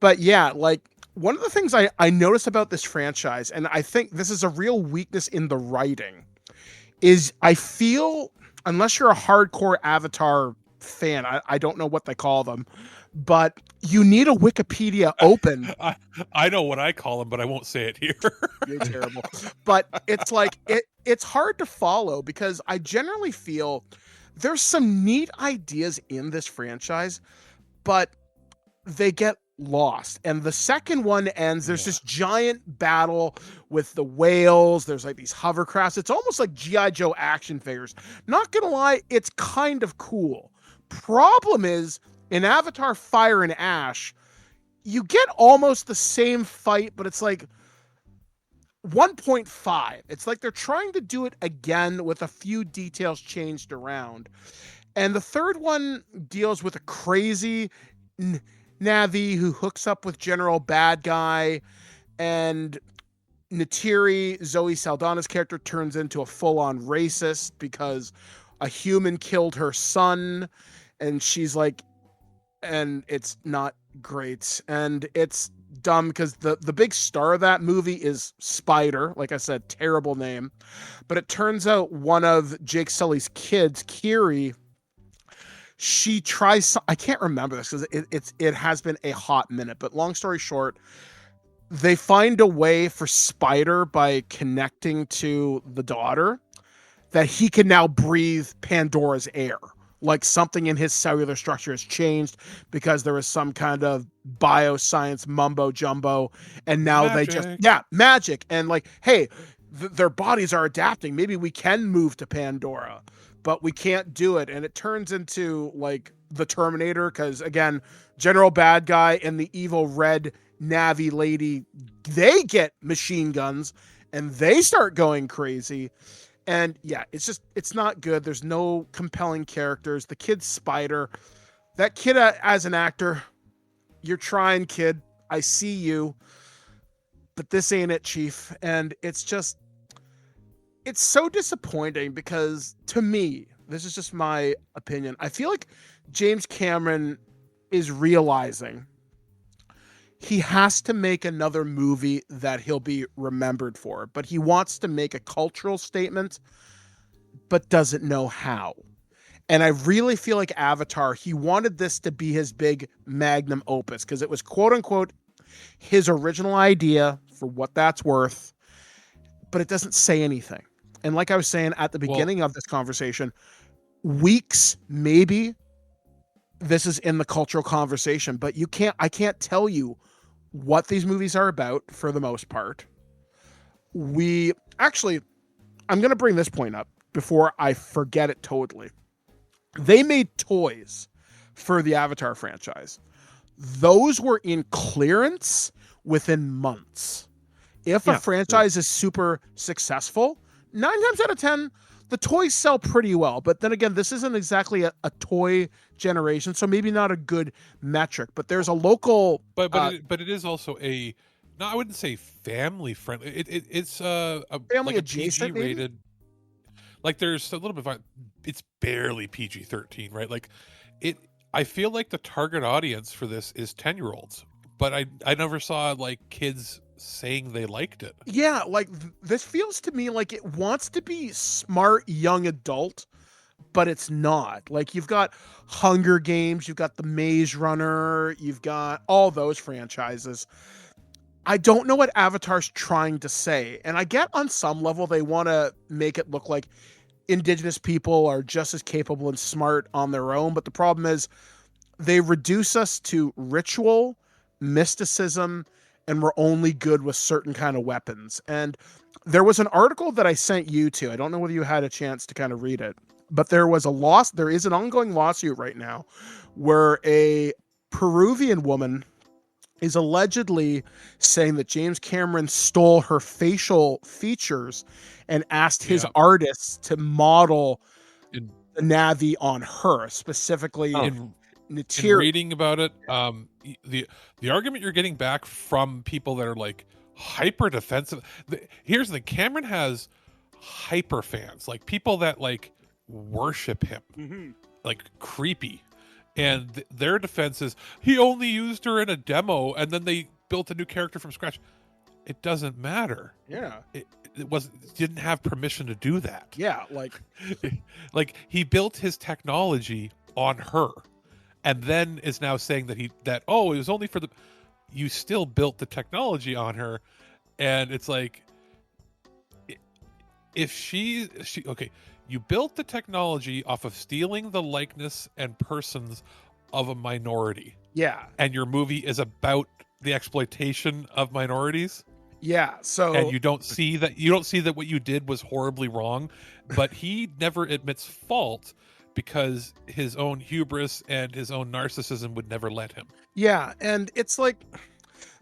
But yeah, like one of the things I noticed about this franchise, and I think this is a real weakness in the writing, is I feel, unless you're a hardcore Avatar fan, I don't know what they call them, but you need a Wikipedia open. I know what I call them, but I won't say it here. You're terrible. But it's like it's hard to follow because I generally feel there's some neat ideas in this franchise, but they get lost. And the second one ends, there's this giant battle with the whales. There's like these hovercrafts. It's almost like G.I. Joe action figures. Not gonna lie, it's kind of cool. Problem is, in Avatar Fire and Ash, you get almost the same fight, but it's like 1.5. It's like they're trying to do it again with a few details changed around. And the third one deals with a crazy Na'vi who hooks up with General Bad Guy, and Neytiri, Zoe Saldana's character, turns into a full-on racist because a human killed her son, and she's like and it's not great. And it's dumb because the big star of that movie is Spider. Like I said, terrible name. But it turns out one of Jake Sully's kids, Kiri, she tries, I can't remember this because it has been a hot minute, but long story short, they find a way for Spider, by connecting to the daughter, that he can now breathe Pandora's air. Like something in his cellular structure has changed because there was some kind of bioscience mumbo jumbo. And now magic. And like, hey, their bodies are adapting. Maybe we can move to Pandora, but we can't do it. And it turns into like the Terminator, because again, general bad guy and the evil red Navi lady, they get machine guns and they start going crazy. And yeah, it's not good. There's no compelling characters. The kid's Spider. That kid, as an actor, you're trying, kid. I see you. But this ain't it, Chief. And it's so disappointing because, to me, this is just my opinion, I feel like James Cameron is realizing he has to make another movie that he'll be remembered for, but he wants to make a cultural statement, but doesn't know how. And I really feel like Avatar, he wanted this to be his big magnum opus because it was quote unquote his original idea, for what that's worth, but it doesn't say anything. And like I was saying at the beginning of this conversation, weeks, maybe this is in the cultural conversation, but I can't tell you what these movies are about for the most part. I'm going to bring this point up before I forget it totally. They made toys for the Avatar franchise. Those were in clearance within months. If a franchise is super successful, 9 times out of 10, the toys sell pretty well. But then again, this isn't exactly a toy generation, so maybe not a good metric. But there's a local, but it is also I wouldn't say family friendly. It's a family like adjacent, a PG rated. Like there's a little bit of, it's barely PG-13, right? Like I feel like the target audience for this is 10-year-olds, but I never saw like kids saying they liked it. Yeah, like this feels to me like it wants to be smart young adult, but it's not. Like you've got Hunger Games, you've got the Maze Runner, you've got all those franchises. I don't know what Avatar's trying to say. And I get on some level they want to make it look like Indigenous people are just as capable and smart on their own. But the problem is they reduce us to ritual, mysticism, and we're only good with certain kind of weapons. And there was an article that I sent you to. I don't know whether you had a chance to kind of read it, but there is an ongoing lawsuit right now where a Peruvian woman is allegedly saying that James Cameron stole her facial features and asked his artists to model the Navi on her, specifically in reading about it. The argument you're getting back from people that are like hyper defensive. Here's the thing: Cameron has hyper fans, like people that like worship him, like creepy. And their defense is he only used her in a demo, and then they built a new character from scratch. It doesn't matter. Yeah, it didn't have permission to do that. Yeah, like he built his technology on her, and then is now saying that it was only for the. You still built the technology on her, and it's like if she okay. You built the technology off of stealing the likeness and persons of a minority. Yeah. And your movie is about the exploitation of minorities. Yeah. So and you don't see that what you did was horribly wrong, but he never admits fault because his own hubris and his own narcissism would never let him. Yeah, and it's like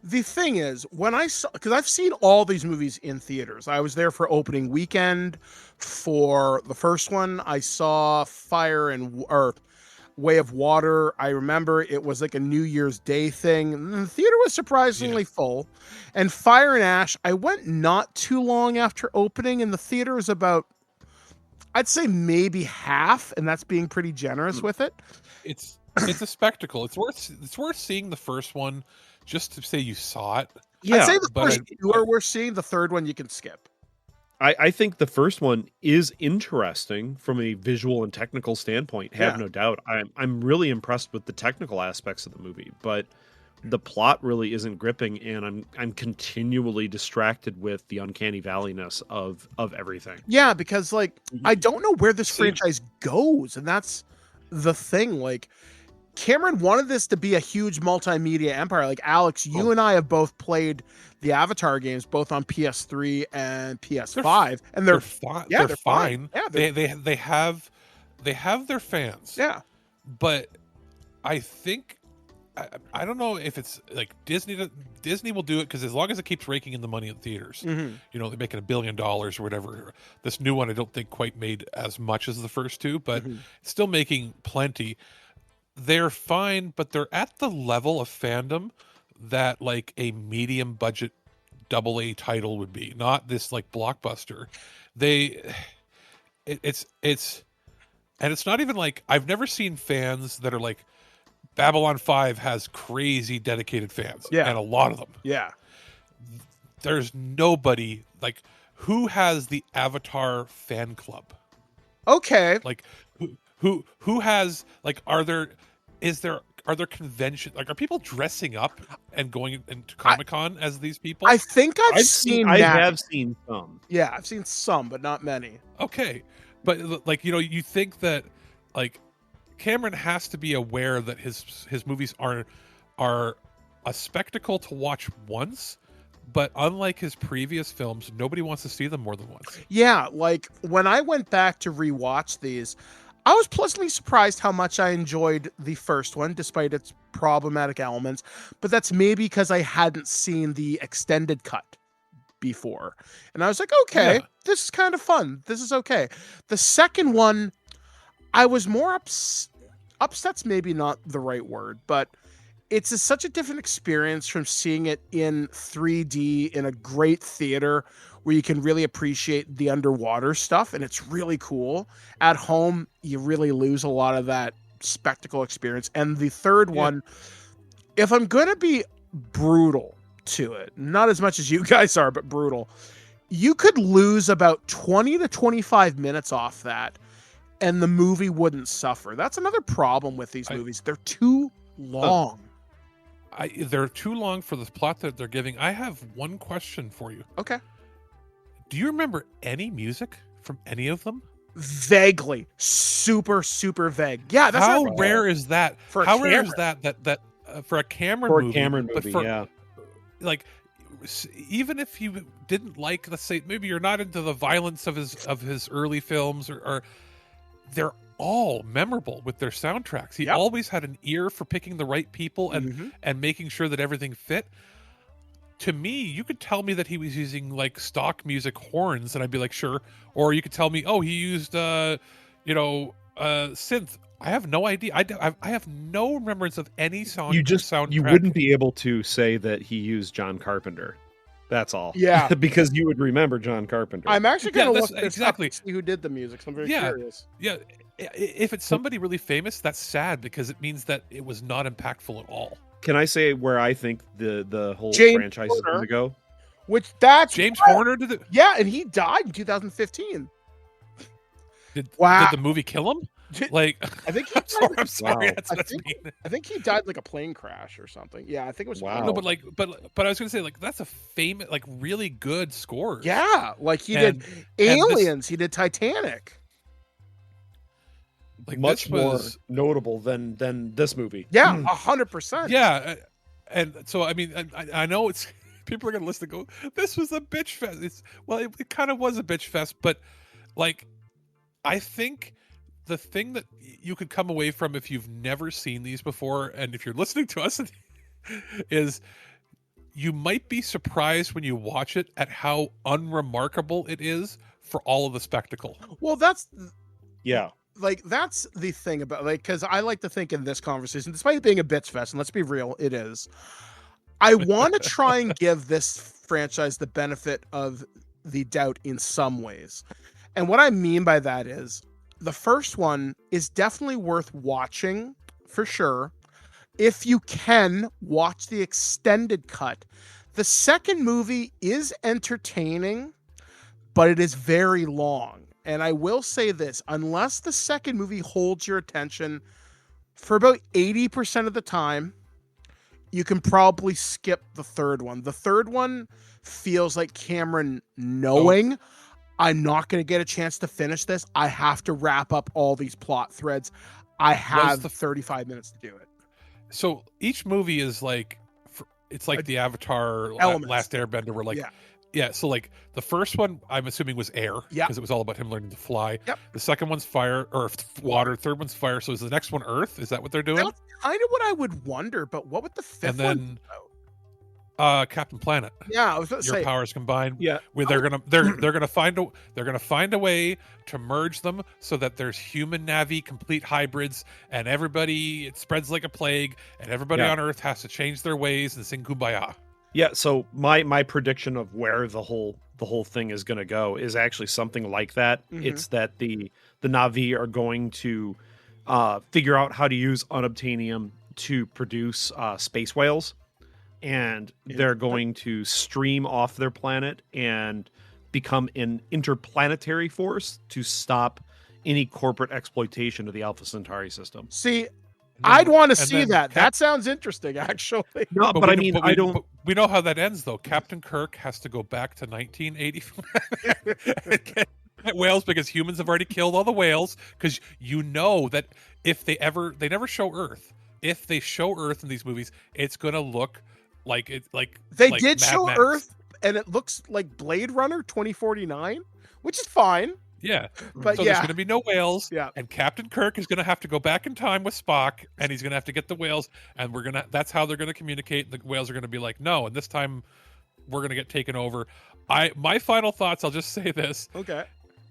the thing is, when I saw, because I've seen all these movies in theaters. I was there for opening weekend for the first one. I saw Way of Water. I remember it was like a New Year's Day thing. The theater was surprisingly full. And Fire and Ash, I went not too long after opening, and the theater was about, I'd say maybe half, and that's being pretty generous with it. It's it's a spectacle. It's worth seeing the first one just to say you saw it. Yeah, I'd say the but first two are worth seeing. The third one you can skip. I think the first one is interesting from a visual and technical standpoint. Have no doubt. I'm really impressed with the technical aspects of the movie, but the plot really isn't gripping, and I'm continually distracted with the uncanny valleyness of everything. Yeah, because like I don't know where this franchise goes, and that's the thing. Like Cameron wanted this to be a huge multimedia empire. Like Alex, you and I have both played the Avatar games, both on PS3 and PS5, and they're fine. Yeah, they're fine. Yeah, they have their fans. Yeah, but I think I don't know if it's like Disney will do it because as long as it keeps raking in the money in theaters, Mm-hmm. you know, they're making $1 billion or whatever. This new one I don't think quite made as much as the first two, but it's still making plenty. They're fine, but they're at the level of fandom that like a medium budget AA title would be, not this like blockbuster. It's and it's not even like I've never seen fans that are like Babylon 5 has crazy dedicated fans, and a lot of them. Yeah, there's nobody like who has the Avatar fan club. Okay, like who has like are there conventions, like are people dressing up and going into Comic-Con as these people? I think I've seen I that. have seen some. Yeah, I've seen some, but not many. Okay, but like you know, you think that like Cameron has to be aware that his movies are a spectacle to watch once, but unlike his previous films, nobody wants to see them more than once. Yeah, like when I went back to rewatch these, I was pleasantly surprised how much I enjoyed the first one, despite its problematic elements. But that's maybe because I hadn't seen the extended cut before. And I was like, okay, this is kind of fun. This is okay. The second one, I was more upset's maybe not the right word, but it's such a different experience from seeing it in 3D in a great theater where you can really appreciate the underwater stuff, and it's really cool. At home, you really lose a lot of that spectacle experience. And the third one, if I'm going to be brutal to it, not as much as you guys are, but brutal, you could lose about 20 to 25 minutes off that, and the movie wouldn't suffer. That's another problem with these movies. They're too long. They're too long for the plot that they're giving. I have one question for you. Okay. Do you remember any music from any of them? Vaguely. Super, super vague. Yeah, that's how rare is that? For how rare is that for a Cameron movie? For a Cameron movie, yeah. Like, even if you didn't like, let's say, maybe you're not into the violence of his early films, or they're all memorable with their soundtracks. He always had an ear for picking the right people and making sure that everything fit. To me, you could tell me that he was using like stock music horns, and I'd be like, sure. Or you could tell me, oh, he used, synth. I have no idea. I have no remembrance of any song. You wouldn't be able to say that he used John Carpenter. That's all. Yeah, because you would remember John Carpenter. I'm actually going to look exactly up to see who did the music. So I'm very curious. Yeah, if it's somebody really famous, that's sad because it means that it was not impactful at all. Can I say where I think the whole James franchise is going to go? Which that's James Horner did it. Yeah, and he died in 2015. Did the movie kill him? Like, I think I'm sorry. Wow. That's mean. I think he died like a plane crash or something. Yeah, I think it was. Wow. No, but I was gonna say like that's a famous, like really good score. Yeah, like he did Aliens. He did Titanic. Like much more notable than this movie. Yeah, 100%. Yeah, and so I mean, I know it's people are gonna listen and go, "This was a bitch fest." It kind of was a bitch fest, but like, I think the thing that you could come away from if you've never seen these before, and if you're listening to us, is you might be surprised when you watch it at how unremarkable it is for all of the spectacle. Well, that's like that's the thing about because I like to think in this conversation, despite it being a bitch fest, and let's be real, it is. I want to try and give this franchise the benefit of the doubt in some ways, and what I mean by that is the first one is definitely worth watching for sure. If you can, watch the extended cut. The second movie is entertaining, but it is very long. And I will say this, unless the second movie holds your attention for about 80% of the time, you can probably skip the third one. The third one feels like Cameron knowing I'm not going to get a chance to finish this. I have to wrap up all these plot threads. I have 35 minutes to do it. So each movie is like, it's like the Avatar Last Airbender, where so like the first one, I'm assuming was air, because it was all about him learning to fly. Yep. The second one's fire or water. Third one's fire. So is the next one Earth? Is that what they're doing? That's kind of what I would wonder. But what would the fifth one be about? Captain Planet. Yeah, I was going to say your powers combined. Yeah, where they're gonna find a way to merge them so that there's human Navi complete hybrids, and everybody, it spreads like a plague, and everybody on Earth has to change their ways and sing Kumbaya. Yeah, so my prediction of where the whole thing is going to go is actually something like that. Mm-hmm. It's that the Na'vi are going to figure out how to use unobtainium to produce space whales, and they're going to stream off their planet and become an interplanetary force to stop any corporate exploitation of the Alpha Centauri system. See, I'd want to see that. That sounds interesting, actually. No, but I mean, I don't. We know how that ends, though. Captain Kirk has to go back to 1985 and get whales, because humans have already killed all the whales. Because you know that if they never show Earth. If they show Earth in these movies, it's going to look like they did Mad show Max. Earth, and it looks like Blade Runner 2049, which is fine. Yeah, but so there's going to be no whales. Yeah, and Captain Kirk is going to have to go back in time with Spock, and he's going to have to get the whales, and that's how they're going to communicate. The whales are going to be like, no, and this time we're going to get taken over. My final thoughts, I'll just say this. Okay.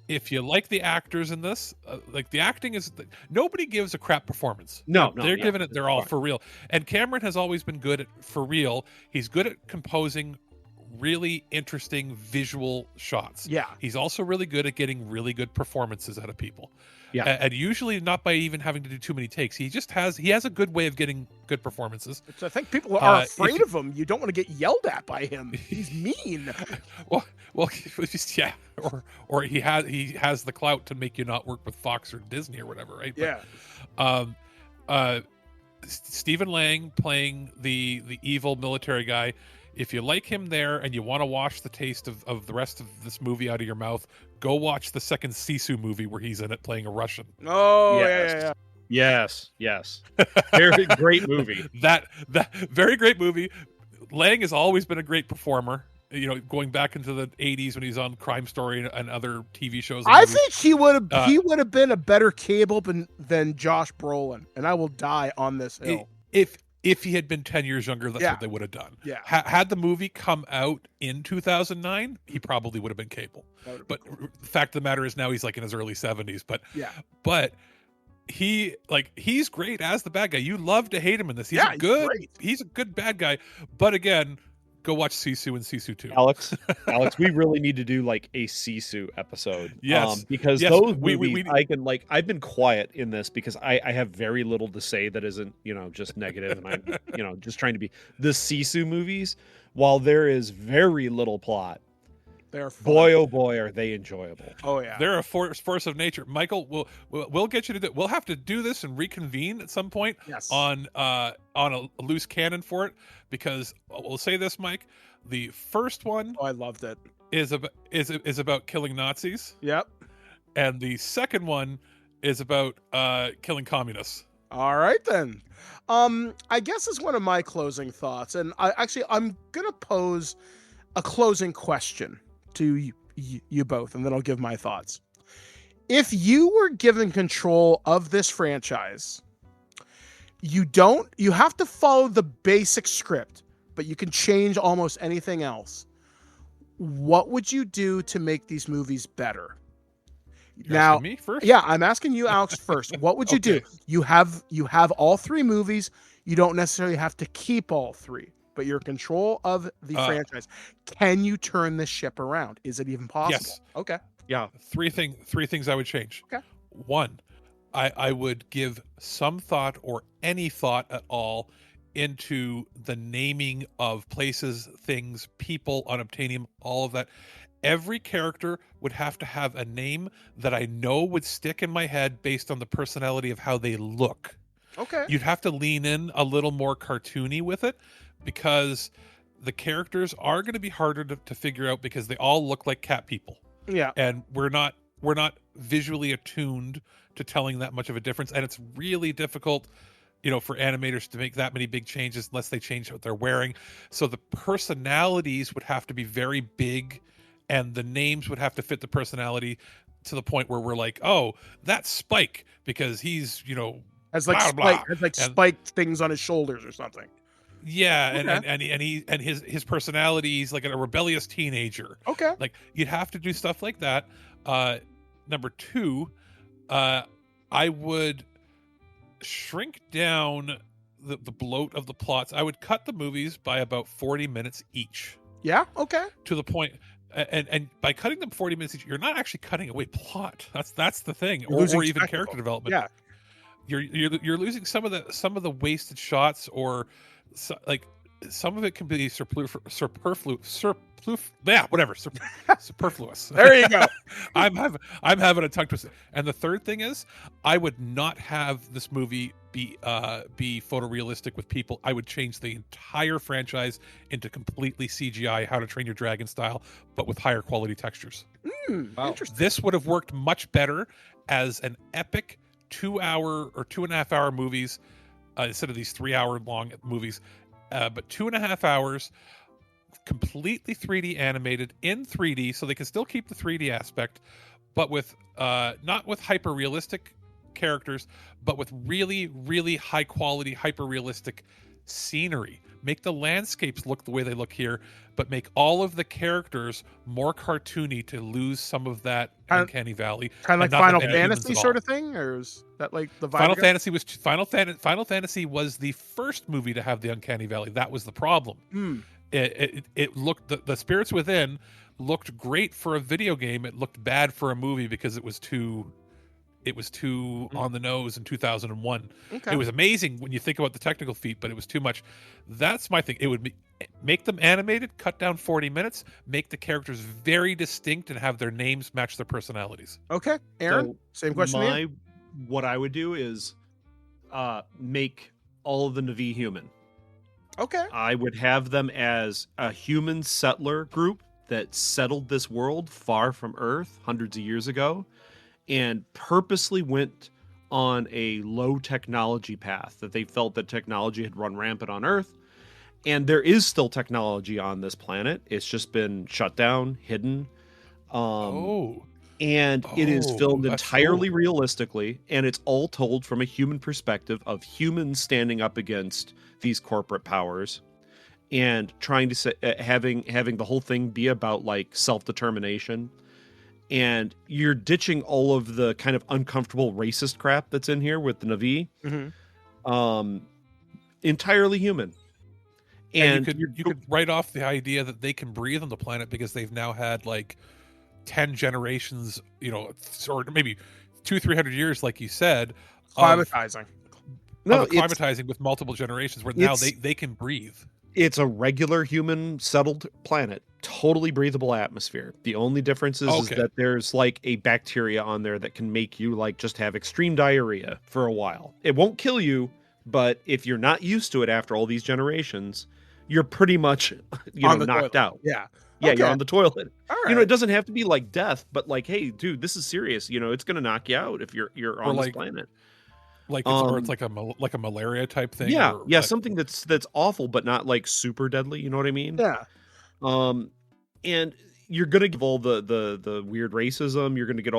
If you like the actors in this, like the acting is, nobody gives a crap performance. No, they're giving it. They're all for real. And Cameron has always been good at for real. He's good at composing really interesting visual shots. Yeah. He's also really good at getting really good performances out of people. Yeah. And usually not by even having to do too many takes. He has a good way of getting good performanhas. So I think people are afraid of him. You don't want to get yelled at by him. He's mean. well, yeah. Or he has the clout to make you not work with Fox or Disney or whatever, right? Yeah. Stephen Lang playing the evil military guy. If you like him there and you want to wash the taste of the rest of this movie out of your mouth, go watch the second Sisu movie where he's in it playing a Russian. Oh, yes. Yes. Very great movie. That very great movie. Lang has always been a great performer. You know, going back into the 80s when he's on Crime Story and other TV shows. I think he would have been a better Cable than Josh Brolin, and I will die on this hill. If he had been 10 years younger, that's what they would have done. Yeah. Had the movie come out in 2009, he probably would have been Cable. But the fact of the matter is now he's like in his early 70s. But he's great as the bad guy. You love to hate him in this. He's a good bad guy. But again, go watch Sisu and Sisu 2. Alex, we really need to do like a Sisu episode. Yes. Because those movies, I've been quiet in this because I have very little to say that isn't, just negative. And I'm, just trying to be the Sisu movies. While there is very little plot, they're boy, oh boy, are they enjoyable. Oh yeah. They're a force of nature. Michael, we'll get you to do. We'll have to do this and reconvene at some point on a loose cannon for it, because we'll say this, Mike. The first one, I loved it, is about killing Nazis. Yep. And the second one is about killing communists. All right then. I guess is one of my closing thoughts, and I'm gonna pose a closing question to you both, and then I'll give my thoughts. If you were given control of this franchise, you have to follow the basic script, but you can change almost anything else. What would you do to make these movies better? You're asking me first? Yeah, I'm asking you, Alex, first. What would you do? You have all three movies. You don't necessarily have to keep all three, but you're in control of the franchise. Can you turn this ship around? Is it even possible? Yes. Okay. Yeah. Three things I would change. Okay. One, I would give some thought or any thought at all into the naming of places, things, people, unobtainium, all of that. Every character would have to have a name that I know would stick in my head based on the personality of how they look. Okay. You'd have to lean in a little more cartoony with it, because the characters are going to be harder to figure out because they all look like cat people. Yeah. And we're not visually attuned to telling that much of a difference, and it's really difficult, for animators to make that many big changes unless they change what they're wearing. So the personalities would have to be very big, and the names would have to fit the personality to the point where we're like, oh, that's Spike because he's Has like blah, blah. spiked things on his shoulders or something. Yeah, Okay. and his personality is like a rebellious teenager. Okay. Like, you'd have to do stuff like that. Number two, I would shrink down the bloat of the plots. I would cut the movies by about 40 minutes each. Yeah. Okay. To the point, and by cutting them 40 minutes each, you're not actually cutting away plot. That's the thing, or even spectacle. character development. Yeah. You're losing some of the wasted shots, or some of it can be superfluous. There you go. I'm having a tongue twister. And the third thing is, I would not have this movie be photorealistic with people. I would change the entire franchise into completely CGI, How to Train Your Dragon style, but with higher quality textures. Interesting. This would have worked much better as an epic 2-hour or 2.5-hour movies, instead of these 3-hour long movies, but 2.5 hours, completely 3D animated in 3D, so they can still keep the 3D aspect, but with not with hyper realistic characters, but with really, really high quality, hyper realistic scenery. Make the landscapes look the way they look here, but make all of the characters more cartoony to lose some of that uncanny valley. Kind of like and not Final have any humans Fantasy at sort all. of thing, or is that like the vibe? Final Fantasy was the first movie to have the uncanny valley. That was the problem. It looked, the Spirits Within looked great for a video game. It looked bad for a movie because it was too on the nose in 2001. Okay. It was amazing when you think about the technical feat, but it was too much. That's my thing. It would make them animated, cut down 40 minutes, make the characters very distinct, and have their names match their personalities. Okay. Aaron, same question to you. What I would do is make all of the Na'vi human. Okay. I would have them as a human settler group that settled this world far from Earth hundreds of years ago, and purposely went on a low technology path, that they felt that technology had run rampant on Earth. And there is still technology on this planet. It's just been shut down, hidden. And it is filmed entirely realistically, and it's all told from a human perspective of humans standing up against these corporate powers and trying to having the whole thing be about like self-determination. And you're ditching all of the kind of uncomfortable racist crap that's in here with the Na'vi. Entirely human. And you could write off the idea that they can breathe on the planet because they've now had like 10 generations, or maybe 200-300 years, like you said, Climatizing. Climatizing with multiple generations, where now they can breathe. It's a regular human settled planet, totally breathable atmosphere. The only difference is that there's like a bacteria on there that can make you like just have extreme diarrhea for a while. It won't kill you, but if you're not used to it after all these generations, you're pretty much knocked toilet. out. Yeah. Yeah, Okay. you're on the toilet. All right. It doesn't have to be like death, but like, hey, dude, this is serious. It's going to knock you out if you're on this planet. Like it's like a malaria type thing. Yeah, something that's awful, but not like super deadly. You know what I mean? Yeah. And you're gonna give all the weird racism. You're gonna get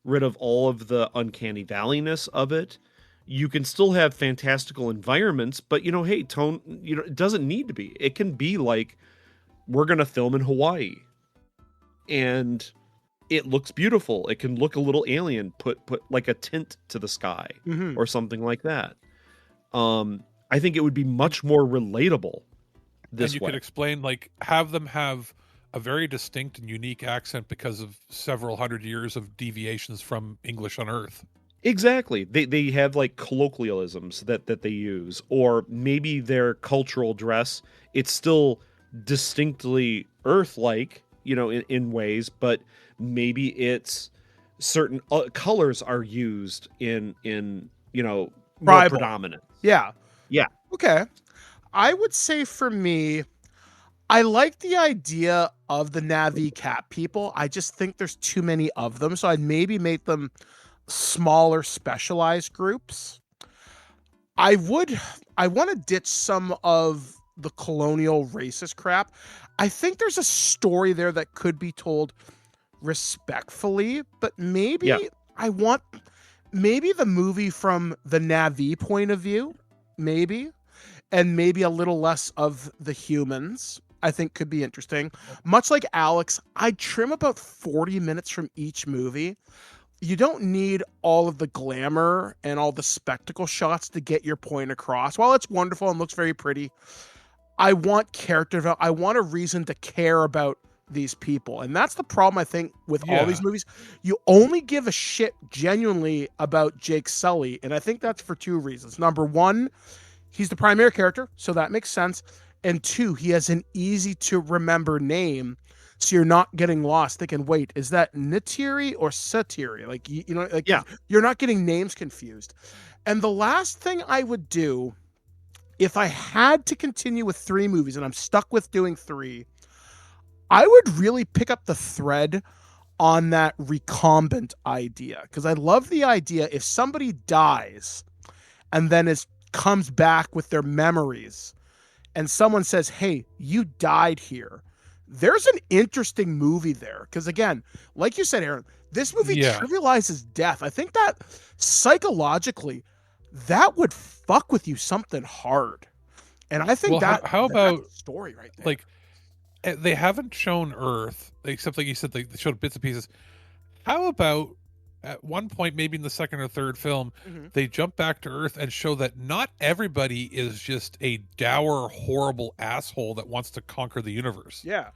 rid of all of the uncanny valleyness of it. You can still have fantastical environments, but hey, tone. It doesn't need to be. It can be like we're gonna film in Hawaii, and it looks beautiful. It can look a little alien. Put like a tint to the sky or something like that. I think it would be much more relatable this and you way. could explain, like, have them have a very distinct and unique accent because of several hundred years of deviations from English on Earth. Exactly. They have like colloquialisms that they use, or maybe their cultural dress. It's still distinctly Earth-like, in ways, but maybe it's certain colors are used in more Tribal. predominant. Yeah. Yeah. Okay. I would say for me, I like the idea of the Navi cat people. I just think there's too many of them, so I'd maybe make them smaller, specialized groups. I want to ditch some of the colonial racist crap. I think there's a story there that could be told respectfully, but maybe Yeah. I want maybe the movie from the Navi point of view, maybe, and maybe a little less of the humans. I think could be interesting. Much like Alex, I'd trim about 40 minutes from each movie. You don't need all of the glamour and all the spectacle shots to get your point across. While it's wonderful and looks very pretty, I want character development. I want a reason to care about these people. And that's the problem, I think, with all these movies. You only give a shit genuinely about Jake Sully. And I think that's for two reasons. Number one, he's the primary character, so that makes sense. And two, he has an easy to remember name. So you're not getting lost thinking, wait, is that Neytiri or Satiri? Like, you're not getting names confused. And the last thing I would do, if I had to continue with 3 movies and I'm stuck with doing 3, I would really pick up the thread on that recumbent idea. Because I love the idea if somebody dies and then comes back with their memories and someone says, hey, you died here. There's an interesting movie there. Because again, like you said, Aaron, this movie trivializes death. I think that psychologically, that would fuck with you something hard. And I think how about that's a story right there. Like, they haven't shown Earth, except like you said, they showed bits and pieces. How about at one point, maybe in the second or third film, they jump back to Earth and show that not everybody is just a dour, horrible asshole that wants to conquer the universe. Yeah.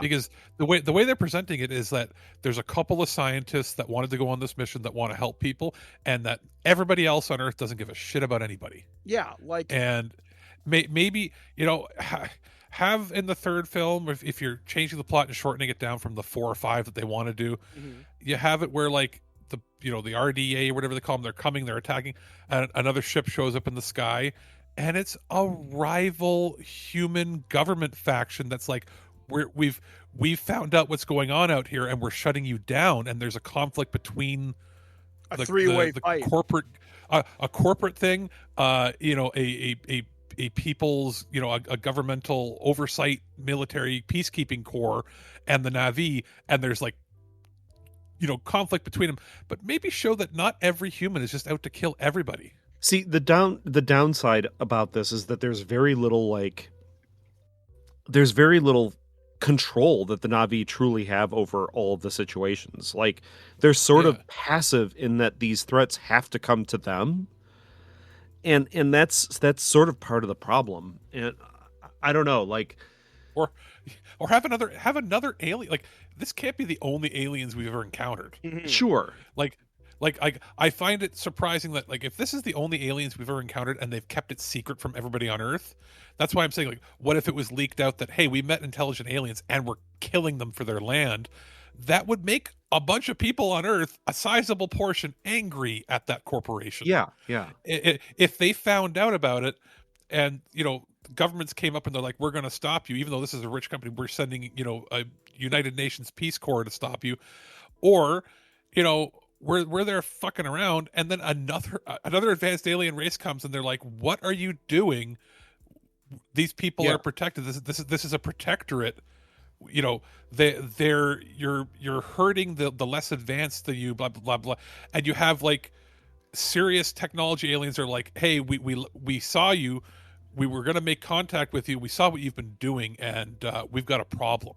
Because the way they're presenting it is that there's a couple of scientists that wanted to go on this mission that want to help people, and that everybody else on Earth doesn't give a shit about anybody. Yeah, and maybe have in the third film, if you're changing the plot and shortening it down from the 4 or 5 that they want to do, you have it where like the RDA or whatever they call them, they're coming, they're attacking, and another ship shows up in the sky, and it's a rival human government faction that's like, we've found out what's going on out here and we're shutting you down, and there's a conflict between a three-way fight, a corporate thing, a people's, a governmental oversight military peacekeeping corps and the Navi, and there's like, conflict between them. But maybe show that not every human is just out to kill everybody. See, the downside about this is that there's very little control that the Navi truly have over all of the situations. Like, they're sort of passive in that these threats have to come to them. And that's sort of part of the problem. And I don't know, like, or have another alien. Like, this can't be the only aliens we've ever encountered. Sure. Like I find it surprising that, like, if this is the only aliens we've ever encountered and they've kept it secret from everybody on Earth, that's why I'm saying, like, what if it was leaked out that, hey, we met intelligent aliens and we're killing them for their land? That would make a bunch of people on Earth, a sizable portion, angry at that corporation. Yeah. If they found out about it, and governments came up and they're like, we're going to stop you, even though this is a rich company, we're sending a United Nations Peace Corps to stop you, or we're there fucking around, and then another advanced alien race comes and they're like, what are you doing? These people are protected. This is a protectorate. You're hurting the less advanced than you, blah blah blah blah. And you have like serious technology aliens are like, hey, we saw you, we were going to make contact with you, we saw what you've been doing, and we've got a problem.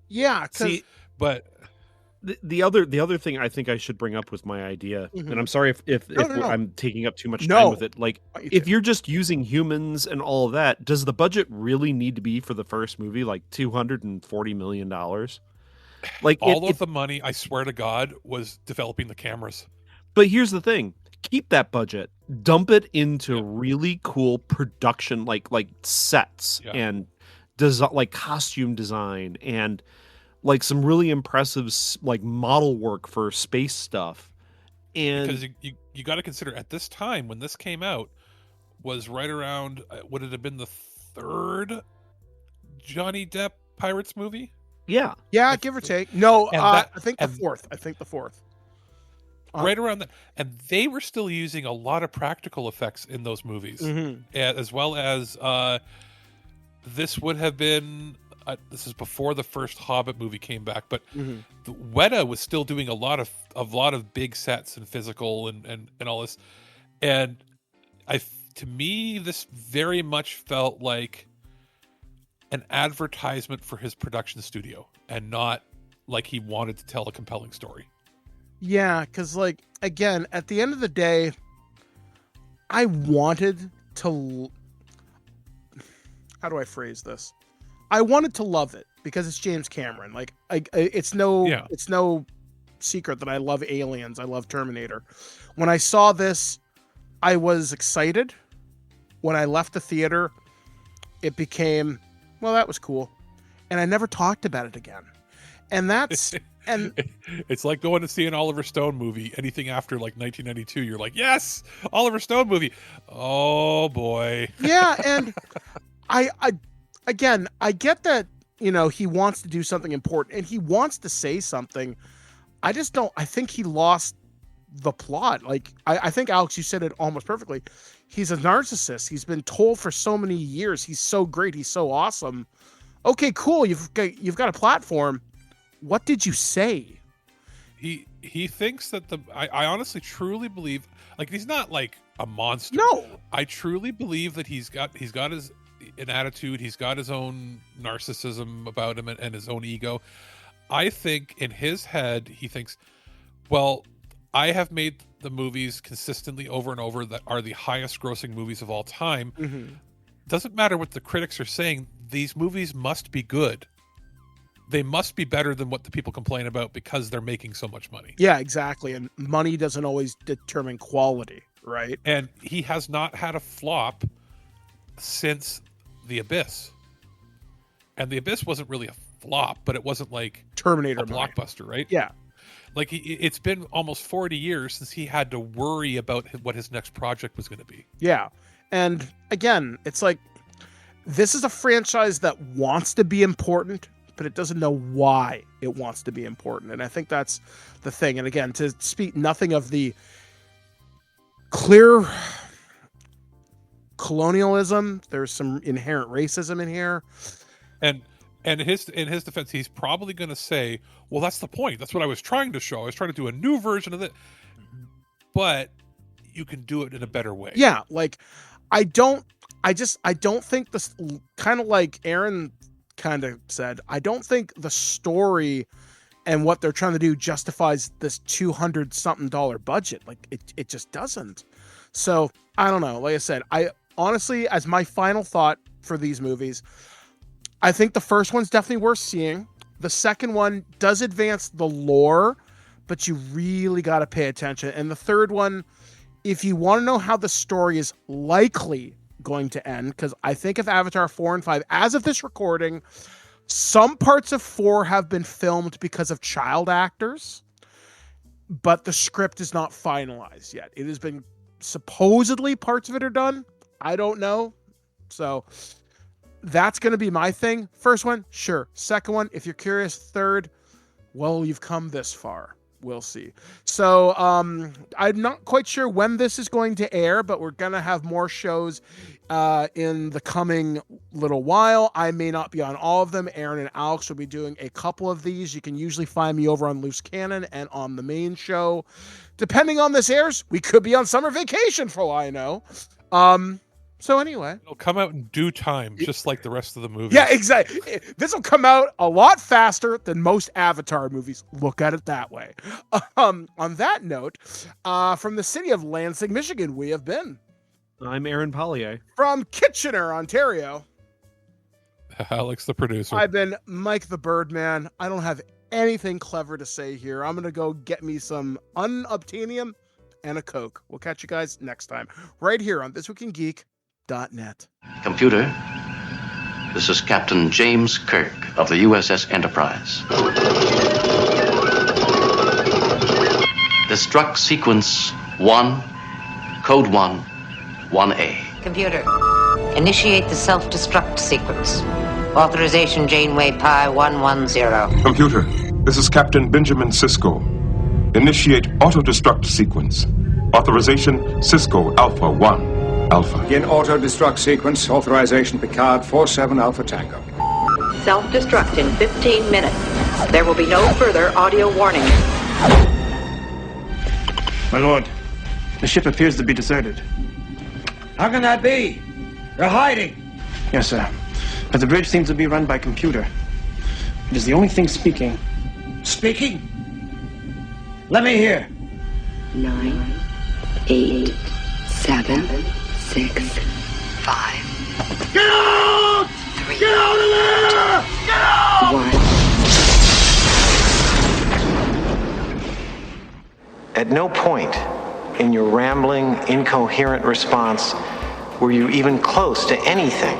Yeah. See, but the other thing I think I should bring up with my idea, and I'm sorry if I'm taking up too much time with it. Like, if you're just using humans and all of that, does the budget really need to be for the first movie like $240 million? Like, all of the money, I swear to God, was developing the cameras. But here's the thing: keep that budget, dump it into really cool production, like sets and like costume design and like some really impressive like model work for space stuff. And because you got to consider at this time when this came out was right around would it have been the third Johnny Depp Pirates movie? Yeah, give or take. No, I think the fourth. Right around that, and they were still using a lot of practical effects in those movies, as well as this would have been. This is before the first Hobbit movie came back, but the Weta was still doing a lot of big sets and physical and all this, and to me this very much felt like an advertisement for his production studio and not like he wanted to tell a compelling story. Yeah, because like again, at the end of the day, I wanted to. How do I phrase this? I wanted to love it because it's James Cameron. Like, it's no secret that I love Aliens. I love Terminator. When I saw this, I was excited. When I left the theater, it became, well, that was cool, and I never talked about it again. And that's and it's like going to see an Oliver Stone movie. Anything after like 1992, you're like, yes, Oliver Stone movie. Oh boy. Yeah, and I get that, he wants to do something important and he wants to say something. I think he lost the plot. Like, I think, Alex, you said it almost perfectly. He's a narcissist. He's been told for so many years, he's so great, he's so awesome. Okay, cool. You've got a platform. What did you say? He thinks that I honestly truly believe, like, he's not like a monster. No. I truly believe that he's got an attitude, he's got his own narcissism about him and his own ego. I think in his head he thinks, well, I have made the movies consistently over and over that are the highest grossing movies of all time. Doesn't matter what the critics are saying, these movies must be good. They must be better than what the people complain about because they're making so much money. Yeah, exactly. And money doesn't always determine quality, right? And he has not had a flop since The Abyss. And The Abyss wasn't really a flop, but it wasn't like Terminator a blockbuster, right? Yeah. Like, it's been almost 40 years since he had to worry about what his next project was going to be. Yeah. And again, it's like, this is a franchise that wants to be important, but it doesn't know why it wants to be important. And I think that's the thing. And again, to speak nothing of the clear colonialism, there's some inherent racism in here. And in his defense, he's probably going to say, well, that's the point. That's what I was trying to show. I was trying to do a new version of it. But you can do it in a better way. Yeah, like, I don't think this, kind of like Aaron kind of said, I don't think the story and what they're trying to do justifies this $200-something budget. Like, it just doesn't. So I don't know. Like I said, I honestly, as my final thought for these movies, I think the first one's definitely worth seeing. The second one does advance the lore, but you really got to pay attention. And the third one, if you want to know how the story is likely going to end, because I think of Avatar 4 and 5, as of this recording, some parts of 4 have been filmed because of child actors, but the script is not finalized yet. It has been, supposedly parts of it are done. I don't know. So that's going to be my thing. First one, sure. Second one, if you're curious. Third, well, you've come this far. We'll see. So I'm not quite sure when this is going to air, but we're going to have more shows in the coming little while. I may not be on all of them. Aaron and Alex will be doing a couple of these. You can usually find me over on Loose Cannon and on the main show. Depending on this airs, we could be on summer vacation for all I know. So anyway, it'll come out in due time, just like the rest of the movies. Yeah, exactly. This will come out a lot faster than most Avatar movies. Look at it that way. On that note, from the city of Lansing, Michigan, we have been. I'm Aaron Pollyea. From Kitchener, Ontario, Alex, the producer. I've been Mike the Birdman. I don't have anything clever to say here. I'm going to go get me some unobtainium and a Coke. We'll catch you guys next time, right here on thisweekingeek.net. Computer, this is Captain James Kirk of the USS Enterprise. Destruct sequence 1, code 1, 1A. Computer, initiate the self-destruct sequence. Authorization Janeway Pi 110. Computer, this is Captain Benjamin Sisko. Initiate auto-destruct sequence. Authorization Cisco Alpha 1 Alpha. Begin auto-destruct sequence. Authorization Picard 47 Alpha Tango. Self-destruct in 15 minutes. There will be no further audio warning. My lord, the ship appears to be deserted. How can that be? They're hiding. Yes, sir. But the bridge seems to be run by computer. It is the only thing speaking. Speaking? Let me hear. 9, 8, 7, 6, 5. Get out! 3, Get out of there! Get out! 1. At no point in your rambling, incoherent response were you even close to anything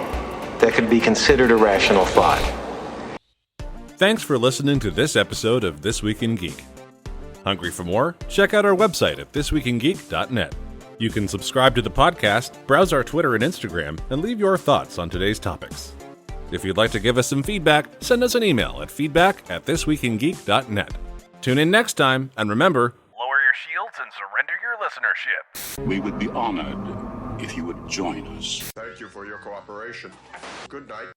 that could be considered a rational thought. Thanks for listening to this episode of This Week in Geek. Hungry for more? Check out our website at thisweekingeek.net. You can subscribe to the podcast, browse our Twitter and Instagram, and leave your thoughts on today's topics. If you'd like to give us some feedback, send us an email at feedback@thisweekingeek.net. Tune in next time, and remember, lower your shields and surrender your listenership. We would be honored if you would join us. Thank you for your cooperation. Good night.